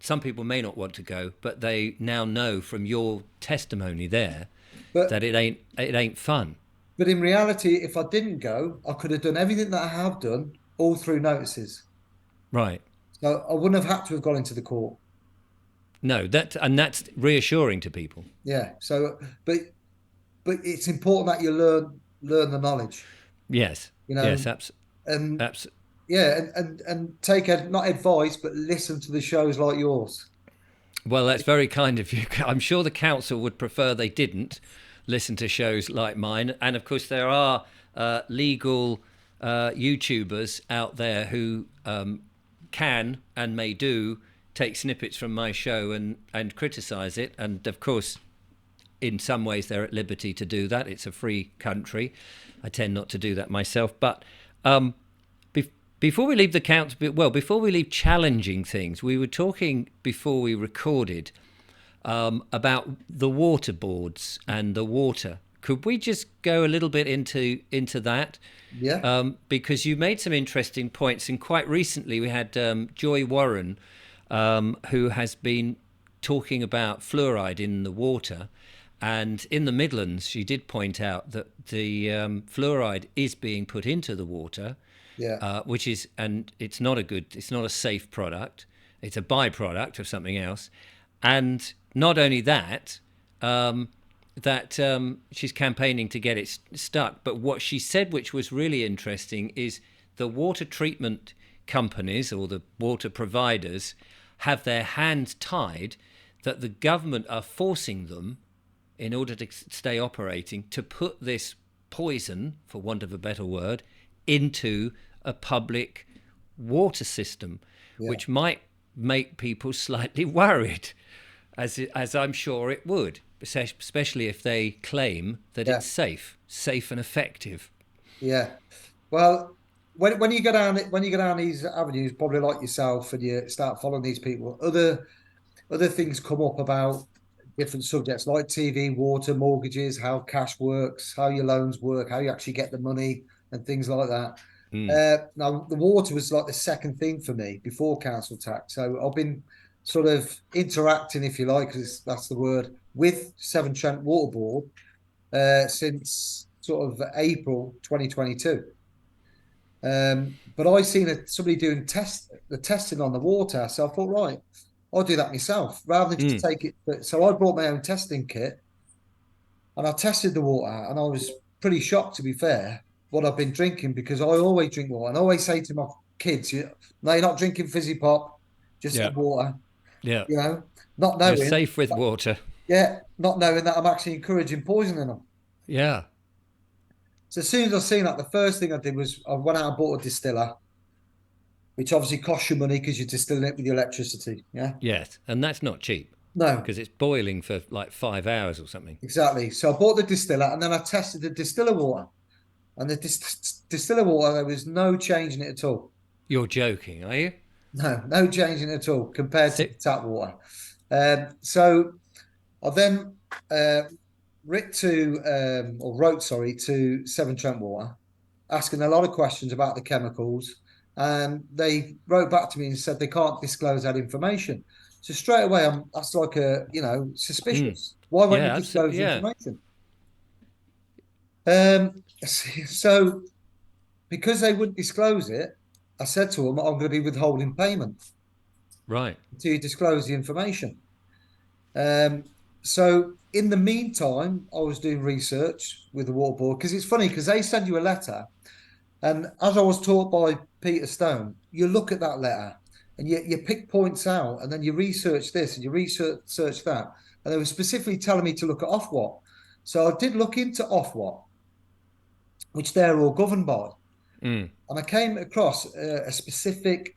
some people may not want to go, but they now know from your testimony there but that it ain't fun. but in reality, if I didn't go, I could have done everything that I have done all through notices. Right. So I wouldn't have had to have gone into the court. No, that's reassuring to people. Yeah. So, but it's important that you learn the knowledge, Yes. you know, Yes, and abs- yeah, and take not advice, but listen to the shows like yours. well, that's very kind of you. I'm sure the council would prefer they didn't listen to shows like mine. And of course, there are legal YouTubers out there who can and may do take snippets from my show and criticize it. And of course, in some ways, they're at liberty to do that. It's a free country. I tend not to do that myself. But before we leave the council, well, before we leave challenging things, we were talking before we recorded about the water boards and the water. Could we just go a little bit into that? Yeah. Because you made some interesting points, and quite recently we had Joy Warren, who has been talking about fluoride in the water. And in the Midlands, she did point out that the fluoride is being put into the water, Yeah. which is, and it's not a safe product. It's a byproduct of something else. And not only that, she's campaigning to get it stuck. But what she said, which was really interesting, is the water treatment companies or the water providers have their hands tied, that the government are forcing them, in order to stay operating, to put this poison, for want of a better word, into a public water system, Yeah. which might make people slightly worried, as I'm sure it would, especially if they claim that Yeah. it's safe and effective. Yeah. Well, when you go down these avenues, probably like yourself, and you start following these people, other things come up about different subjects like TV, water, mortgages, how cash works, how your loans work, how you actually get the money, and things like that. Mm. Now, the water was like the second thing for me before council tax. So I've been sort of interacting, if you like, because that's the word, with Severn Trent Water Board since sort of April 2022. But I seen somebody doing the testing on the water, so I thought, right, I'll do that myself rather than just Mm. take it. So I brought my own testing kit and I tested the water, and I was pretty shocked, to be fair, what I've been drinking, because I always drink water and I always say to my kids, no, you're not drinking fizzy pop, just Yeah. the water, Yeah. you know, not You're knowing, safe with water. yeah, not knowing that I'm actually encouraging poisoning them. Yeah. So as soon as I seen that, the first thing I did was I went out and bought a distiller, which obviously costs you money because you're distilling it with the electricity. Yeah. Yes. And that's not cheap No, because it's boiling for like 5 hours or something. exactly. So I bought the distiller and then I tested the distiller water. And the distiller water, there was no change in it at all. You're joking, are you? No change in it at all compared to Si- the tap water. So I then wrote, sorry, to Severn Trent Water, asking a lot of questions about the chemicals. And they wrote back to me and said they can't disclose that information. So straight away, that's like Mm. suspicious. Why won't you Yeah, disclose absolutely. the Yeah. information? So because they wouldn't disclose it, I said to them, I'm going to be withholding payment Right. until you disclose the information. Um, So in the meantime, I was doing research with the water board because it's funny because they send you a letter, and as I was taught by Peter Stone, you look at that letter and you pick points out, and then you research this and you research that, and they were specifically telling me to look at Ofwat. So I did look into Ofwat, which they're all governed by, Mm. and I came across a specific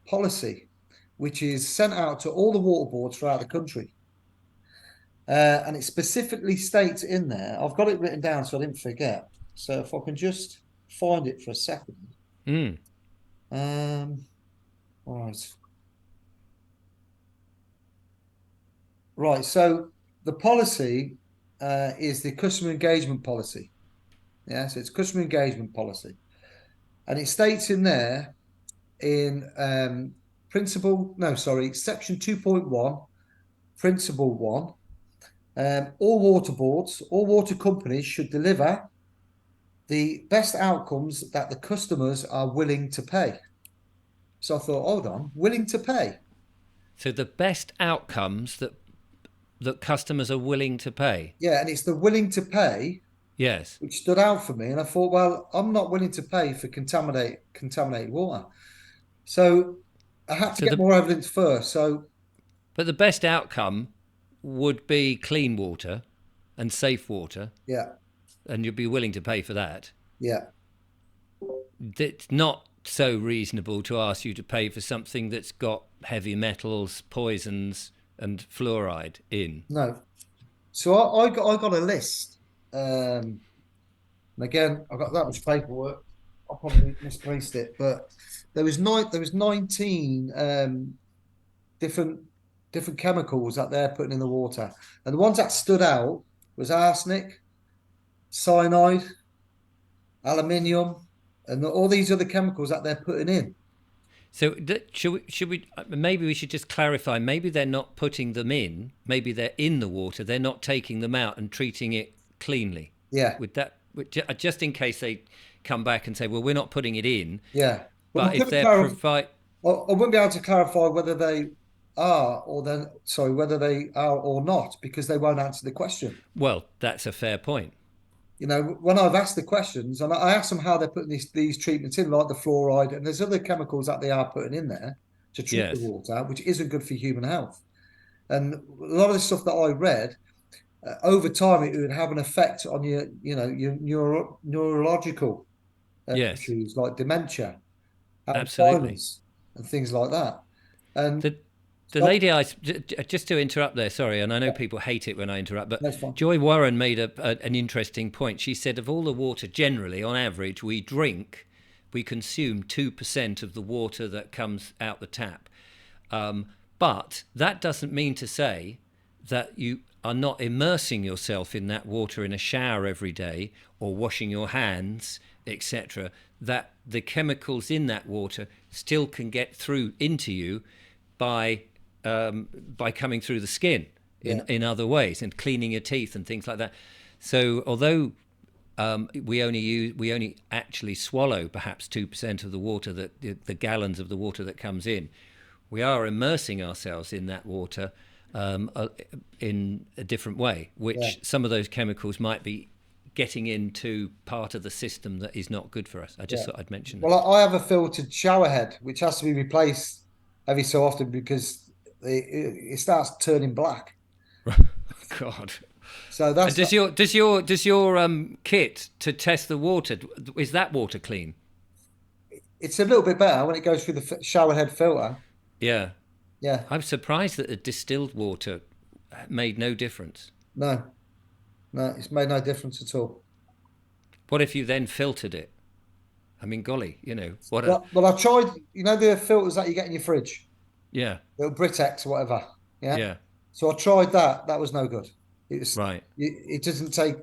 policy which is sent out to all the water boards throughout the country. And it specifically states in there, I've got it written down so I didn't forget. So if I can just find it for a second. Mm. Um, right. Right. So the policy is the customer engagement policy. Yeah. So it's customer engagement policy. And it states in there in section 2.1, principle one, all water boards, all water companies should deliver the best outcomes that the customers are willing to pay. So I thought, hold on, willing to pay. So the best outcomes that customers are willing to pay. Yeah, and it's the willing to pay Yes. which stood out for me. And I thought, well, I'm not willing to pay for contaminated water. So I had to So get the more evidence first. So but the best outcome would be clean water and safe water, yeah, and you'd be willing to pay for that. yeah, It's not so reasonable to ask you to pay for something that's got heavy metals, poisons, and fluoride in. no. So I got a list. And again, I got that much paperwork. I probably misplaced it, but there was 19 different different chemicals that they're putting in the water. And the ones that stood out was arsenic, cyanide, aluminium, and all these other chemicals that they're putting in. So should we maybe we should just clarify, maybe they're not putting them in, maybe they're in the water, they're not taking them out and treating it cleanly. Yeah, With that, just in case they come back and say, well, we're not putting it in, yeah. But I but if couldn't they're clarify. provide I wouldn't be able to clarify whether they are whether they are or not because they won't answer the question. well, that's a fair point. You know, when I've asked the questions and I asked them how they're putting these treatments in, like the fluoride, and there's other chemicals that they are putting in there to treat the Yes. water, which isn't good for human health. And a lot of the stuff that I read, over time, it would have an effect on your neurological Yes. issues like dementia, Absolutely. Alzheimer's, and things like that. And The the so, lady just to interrupt there, sorry, and I know people hate it when I interrupt, but that's fine. Joy Warren made an interesting point. She said of all the water generally, on average, we consume 2% of the water that comes out the tap. But that doesn't mean to say that you are not immersing yourself in that water in a shower every day or washing your hands, etc., that the chemicals in that water still can get through into you by coming through the skin Yeah, in other ways and cleaning your teeth and things like that. So although we only actually swallow perhaps 2% of the water that the gallons of the water that comes in, we are immersing ourselves in that water in a different way, yeah, which some of those chemicals might be getting into part of the system that is not good for us. I just yeah. thought I'd mention that. Well, I have a filtered shower head which has to be replaced every so often because it starts turning black. God. So And does your kit to test the water, is that water clean? it's a little bit better when it goes through the shower head filter. Yeah. Yeah, I'm surprised that the distilled water made no difference. no, no, it's made no difference at all. What if you then filtered it? I mean, golly, what a Well, I tried, the filters that you get in your fridge, yeah, the Britex or whatever. Yeah. yeah, So I tried that. That was no good. right, It doesn't take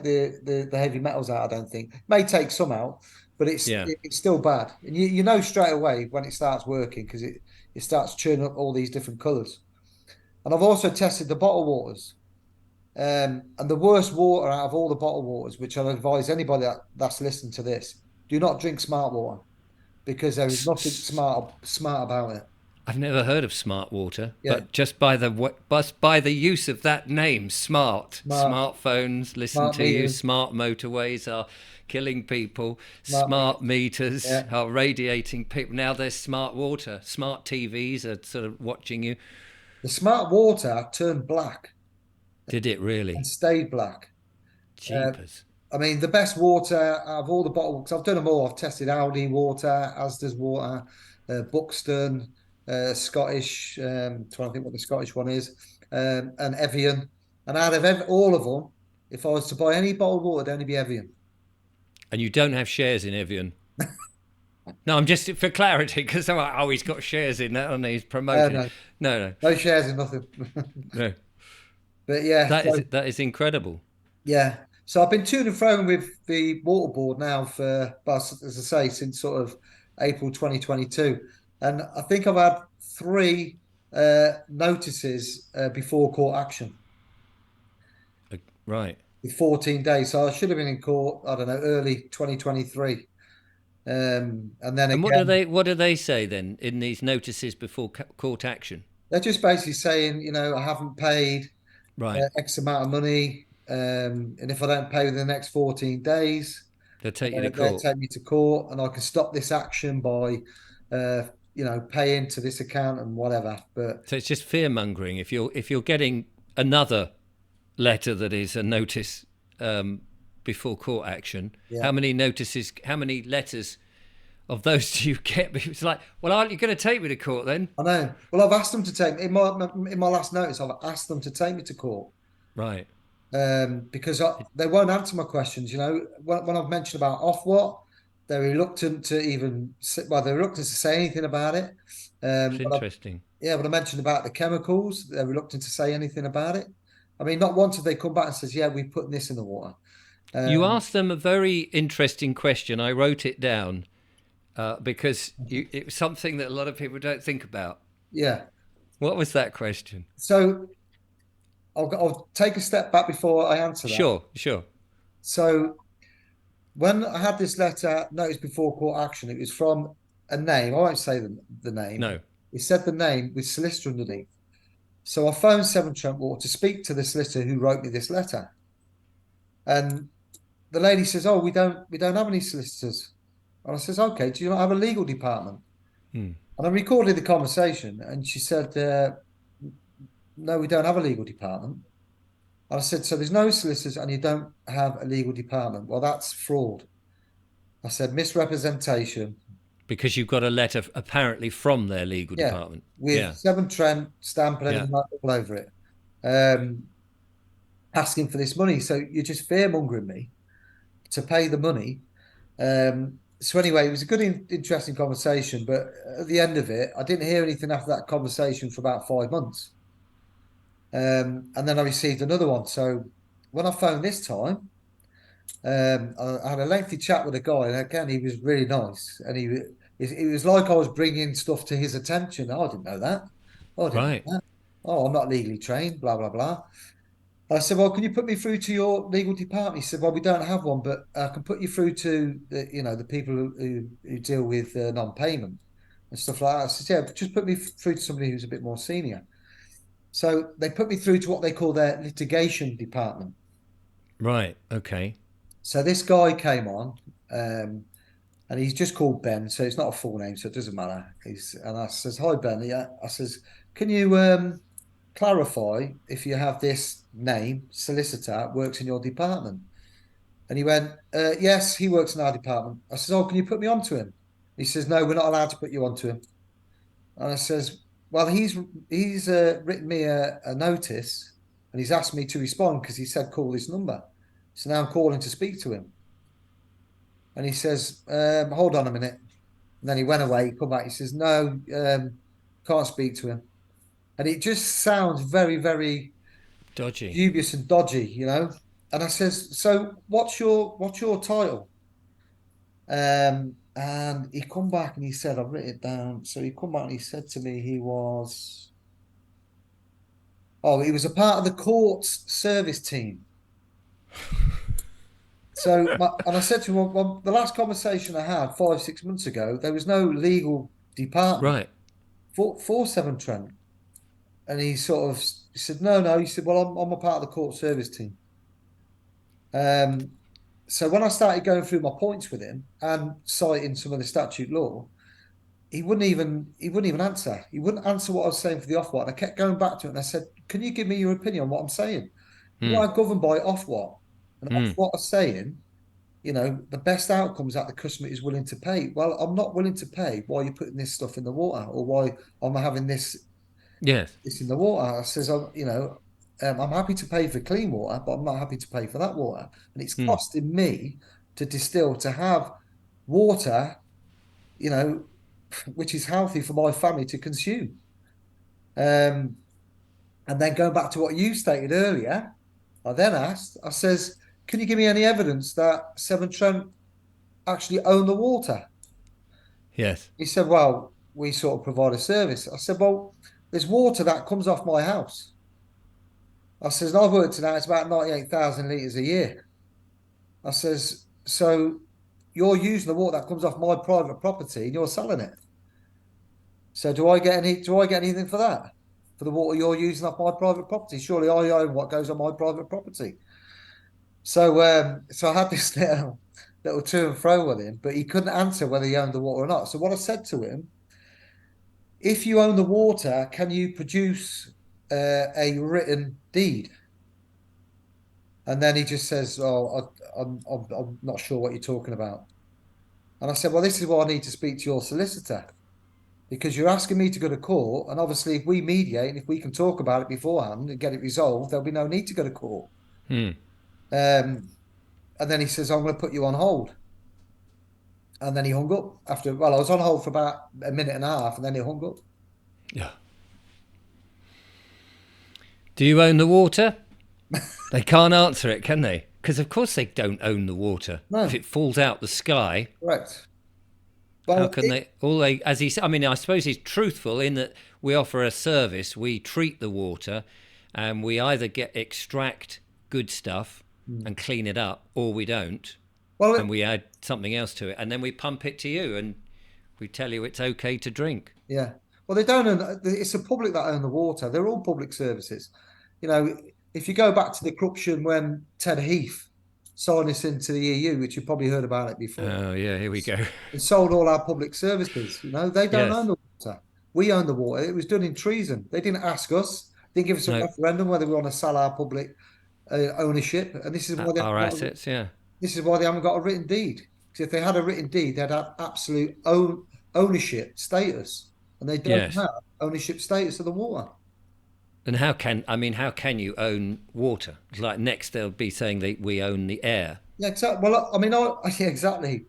the heavy metals out. I don't think. It may take some out, but yeah. it's still bad. And you know straight away when it starts working because it starts churning up all these different colours. And I've also tested the bottled waters. And the worst water out of all the bottled waters, which I'd advise anybody that's listening to this, do not drink smart water because there is nothing smart about it. I've never heard of smart water, Yeah, but just by the use of that name, smart. smart Smartphones listen smart to you. meters, Smart motorways are killing people. smart Smart meters. meters Yeah, are radiating people. Now there's smart water. Smart TVs are sort of watching you. the smart water turned black Did it and really? stayed black. Uh, Jeepers. I mean, the best water out of all the bottles, I've done them all. I've tested Aldi water, Asda's water, Buxton, Scottish, trying to think what the Scottish one is, and Evian. And out of all of them, if I was to buy any bottled water, it'd only be Evian. And you don't have shares in Evian. No, I'm just for clarity because I'm like, oh, he's got shares in that and he's promoting it. No, No, no, no shares in nothing. no. But yeah, That is so that is incredible. yeah. So I've been to and fro with the water board now for, well, as I say, since sort of April 2022. And I think I've had three notices before court action Right. with 14 days. So I should have been in court, I don't know, early 2023. And then And what do again, they say then in these notices before court action? they're just basically saying, I haven't paid Right. X amount of money. And if I don't pay within the next 14 days, They'll take you to they'll court. take me to court and I can stop this action by, paying to this account and whatever. But So it's just fear mongering. If you're getting another letter that is a notice before court action, yeah, how many letters of those do you get? It's like, well, aren't you going to take me to court then? I know. Well, I've asked them to take in my last notice. I've asked them to take me to court Right. because they won't answer my questions. When I've mentioned about off what, they're reluctant to even they're reluctant to say anything about it. It's interesting. When I mentioned about the chemicals, they're reluctant to say anything about it. I mean, not once have they come back and says, "Yeah, we've put this in the water." You Um, asked them a very interesting question. I wrote it down because it was something that a lot of people don't think about. yeah. What was that question? So I'll take a step back before I answer that. Sure, sure. So when I had this letter notice before court action, it was from a name. I won't say the name. No. It said the name with solicitor underneath. So I phoned Severn Trent Water to speak to the solicitor who wrote me this letter. And the lady says, "Oh, we don't have any solicitors." And I says, "Okay, do you not have a legal department?" Hmm. And I recorded the conversation, and she said, "No, we don't have a legal department." And I said, "So there's no solicitors, and you don't have a legal department? Well, that's fraud." I said, "Misrepresentation." Because you've got a letter apparently from their legal Yeah, department. with Yeah, Severn Trent stamp and yeah. everything like all over it, um, asking for this money. So you're just fear mongering me to pay the money. So anyway, it was a good, interesting conversation. But at the end of it, I didn't hear anything after that conversation for about 5 months. And then I received another one. So when I phoned this time, I had a lengthy chat with a guy, and again, he was really nice. And it was like I was bringing stuff to his attention. Oh, I didn't know that. Oh, I didn't Right, know that. Oh, I'm not legally trained. Blah blah blah. I said, "Well, can you put me through to your legal department?" He said, "Well, we don't have one, but I can put you through to the people who deal with non-payment and stuff like that." I said, "Yeah, just put me through to somebody who's a bit more senior." So they put me through to what they call their litigation department. right. Okay. So this guy came on, and he's just called Ben, so it's not a full name, so it doesn't matter. And I says, "Hi Ben." Yeah, I says, "Can you clarify if you have this name, solicitor, works in your department?" And he went, "Yes, he works in our department." I says, "Oh, can you put me on to him?" He says, "No, we're not allowed to put you on to him." And I says, "Well, he's written me a notice, and he's asked me to respond because he said call this number. So now I'm calling to speak to him." And he says, "Hold on a minute." And then he went away. He come back. He says, "No, can't speak to him." And it just sounds very, very Dodgy. dubious and dodgy. And I says, "So what's your title?" And he come back and he said, "I've written it down." So he come back and he said to me he was a part of the courts service team. And I said to him, "Well, the last conversation I had 5, 6 months ago, there was no legal department." Right. for Severn Trent. And he sort of he said, no, no. He said, well, I'm a part of the court service team. Um, so when I started going through my points with him and citing some of the statute law, he wouldn't even answer. He wouldn't answer what I was saying for the Ofwat. I kept going back to it and I said, can you give me your opinion on what I'm saying? You Mm, are governed by Ofwat. And mm, Ofwat are saying, the best outcomes that the customer is willing to pay. Well, I'm not willing to pay while you're putting this stuff in the water or why I'm having yes. this in the water. I says, I'm happy to pay for clean water, but I'm not happy to pay for that water. And it's Mm, costing me to distill, to have water, you know, which is healthy for my family to consume. Um, and then going back to what you stated earlier, I then asked, I says, can you give me any evidence that Severn Trent actually own the water? yes. He said, well, we sort of provide a service. I said, well, there's water that comes off my house. I says, and I've worked it out, it's about 98,000 litres a year. I says, so you're using the water that comes off my private property and you're selling it. So do I get anything for that? For the water you're using off my private property? Surely I own what goes on my private property. So I had this little to and fro with him, but he couldn't answer whether he owned the water or not. So what I said to him, if you own the water, can you produce a written deed? And then he just says, "Oh, I'm not sure what you're talking about." And I said, "Well, this is why I need to speak to your solicitor because you're asking me to go to court, and obviously, if we mediate and if we can talk about it beforehand and get it resolved, there'll be no need to go to court." Mm, Um, and then he says, "I'm going to put you on hold." And then he hung up after. Well, I was on hold for about a minute and a half, and then he hung up. yeah. Do you own the water? They can't answer it, can they? Because of course they don't own the water. If No, it falls out the sky, correct. how Well, can they? All they, as he said, I mean, I suppose he's truthful in that we offer a service. We treat the water, and we either extract good stuff and clean it up, or we don't, and well, we add something else to it, and then we pump it to you, and we tell you it's okay to drink. yeah. Well, they don't own. It's the public that own the water. They're all public services. You know, if you go back to the corruption when Ted Heath signed us into the EU, which you've probably heard about it before, Oh yeah, here we go. and sold all our public services. They don't own Yes. the water. We own the water. It was done in treason. They didn't ask us. Didn't give us a No, referendum whether we want to sell our public ownership. And this is why they our haven't got a, assets. Yeah. this is why they haven't got a written deed. Because if they had a written deed, they'd have absolute ownership status, and they don't Yes. have ownership status of the water. And how can you own water? Like next they'll be saying that we own the air. Yeah, exactly. Well, I mean, yeah, exactly.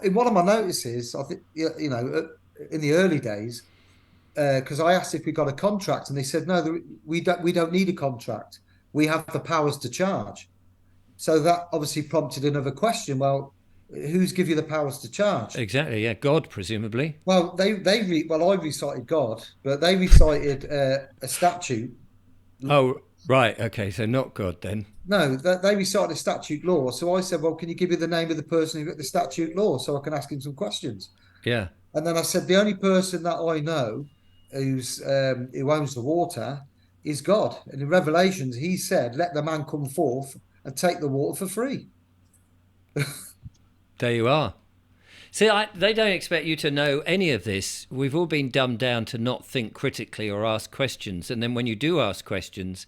In one of my notices, I think in the early days, because I asked if we got a contract, and they said no, we don't need a contract. We have the powers to charge. So that obviously prompted another question. Well, who's give you the powers to charge? Exactly. Yeah. God, presumably. Well, I recited God, but they recited a statute. Oh, right. Okay. So not God then. No, they recited a statute law. So I said, well, can you give me the name of the person who wrote the statute law so I can ask him some questions? Yeah. And then I said, the only person that I know who owns the water is God. And in Revelations, he said, let the man come forth and take the water for free. There you are. See, they don't expect you to know any of this. We've all been dumbed down to not think critically or ask questions. And then when you do ask questions,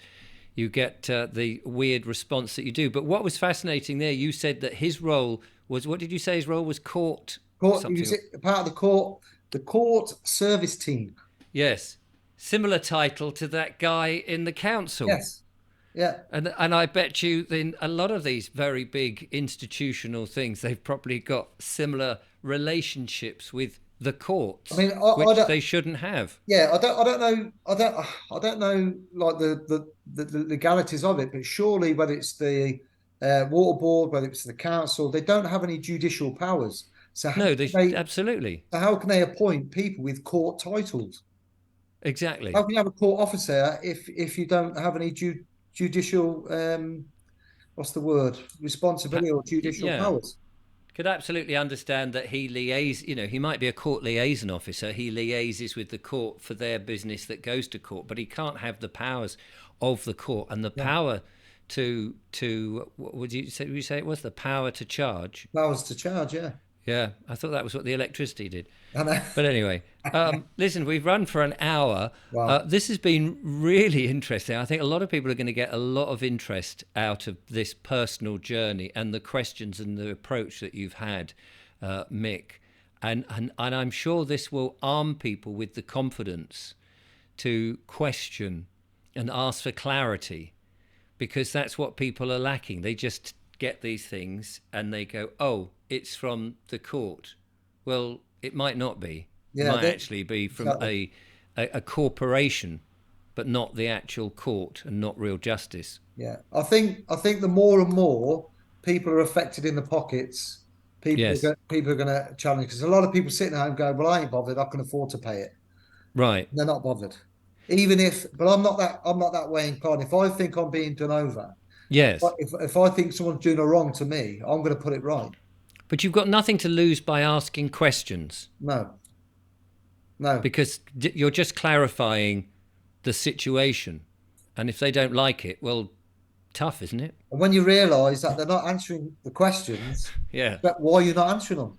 you get the weird response that you do. But what was fascinating there, you said that his role was, what did you say his role was? Court He something. was part of the court service team. Yes. Similar title to that guy in the council. Yes. Yeah. And I bet you in a lot of these very big institutional things, they've probably got similar relationships with the courts, I mean, I which don't. they shouldn't have. Yeah, I don't know. I don't know like the legalities of it, but surely whether it's the water board, whether it's the council, they don't have any judicial powers. So how No, can they? absolutely, So how can they appoint people with court titles? How exactly. can you have a court officer if you don't have any judicial what's the word, responsibility or judicial Yeah, powers? could absolutely understand that he he might be a court liaison officer. He liaises with the court for their business that goes to court, but he can't have the powers of the court and the Yeah. power to what would you say? It was the power to charge. Powers to charge, yeah. Yeah, I thought that was what the electricity did. I know. But anyway, listen, we've run for an hour. Wow. This has been really interesting. I think a lot of people are going to get a lot of interest out of this personal journey and the questions and the approach that you've had, Mick. And I'm sure this will arm people with the confidence to question and ask for clarity, because that's what people are lacking. They just get these things and they go, oh, it's from the court. Well, it might not be. Yeah, It might actually be from exactly. a corporation, but not the actual court and not real justice. Yeah, I think the more and more people are affected in the pockets, Yes, people are going to challenge, because a lot of people sitting at home going, "Well, I ain't bothered. I can afford to pay it." right. They're not bothered, even if. But I'm not that way inclined. If I think I'm being done over, Yes. if I think someone's doing a wrong to me, I'm going to put it right. But you've got nothing to lose by asking questions, No, no. because you're just clarifying the situation. And if they don't like it, well, tough, isn't it? And when you realise that they're not answering the questions, Yeah, but why you're not answering them?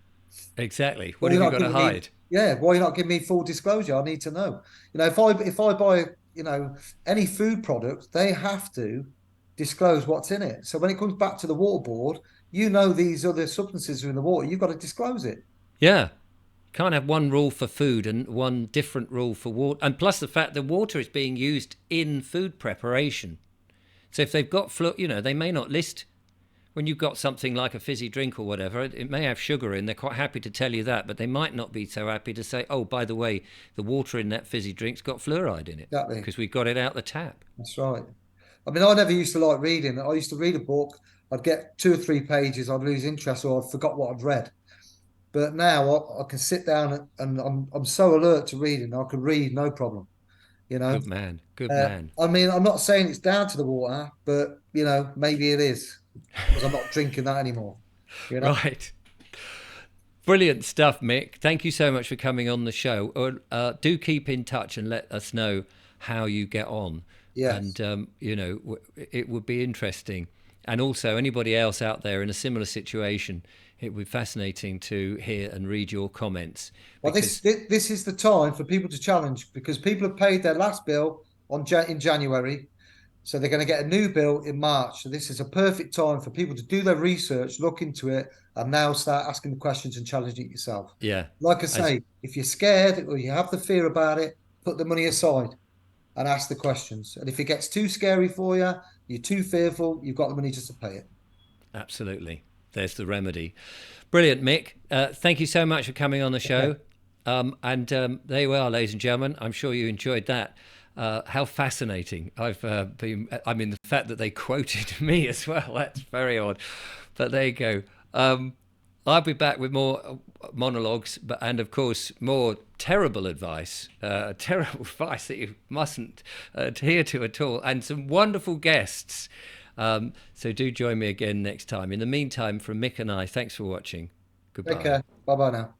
exactly. What Well, have you're you not got to giving me, hide? yeah, why you're not giving me full disclosure? I need to know. If I buy, any food product, they have to disclose what's in it. So when it comes back to the water board, these other substances are in the water. You've got to disclose it. Yeah. Can't have one rule for food and one different rule for water. And plus the fact that water is being used in food preparation. So if they've got they may not list when you've got something like a fizzy drink or whatever, it may have sugar in. They're quite happy to tell you that, but they might not be so happy to say, oh, by the way, the water in that fizzy drink's got fluoride in it Exactly. because we got it out the tap. That's right. I mean, I never used to like reading. I used to read a book. I'd get 2 or 3 pages. I'd lose interest, or I'd forgot what I'd read. But now I can sit down and I'm so alert to reading. I can read no problem. You know. Good man. Good man. I mean, I'm not saying it's down to the water, but maybe it is, because I'm not drinking that anymore. Right. Brilliant stuff, Mick. Thank you so much for coming on the show. Do keep in touch and let us know how you get on. Yes. And, it would be interesting. And also, anybody else out there in a similar situation, it would be fascinating to hear and read your comments. Well, this is the time for people to challenge, because people have paid their last bill in January, so they're going to get a new bill in March. So this is a perfect time for people to do their research, look into it, and now start asking the questions and challenging it yourself. Yeah. Like I say, if you're scared or you have the fear about it, put the money aside and ask the questions. And if it gets too scary for you, you're too fearful, you've got the money just to pay it. Absolutely. There's the remedy. Brilliant, Mick. Thank you so much for coming on the show. And there you are, ladies and gentlemen. I'm sure you enjoyed that. How fascinating. I mean, the fact that they quoted me as well, that's very odd. But there you go. I'll be back with more monologues, and of course, more terrible advice that you mustn't adhere to at all, and some wonderful guests. So do join me again next time. In the meantime, from Mick and I, thanks for watching. Goodbye. Take care. Bye bye now.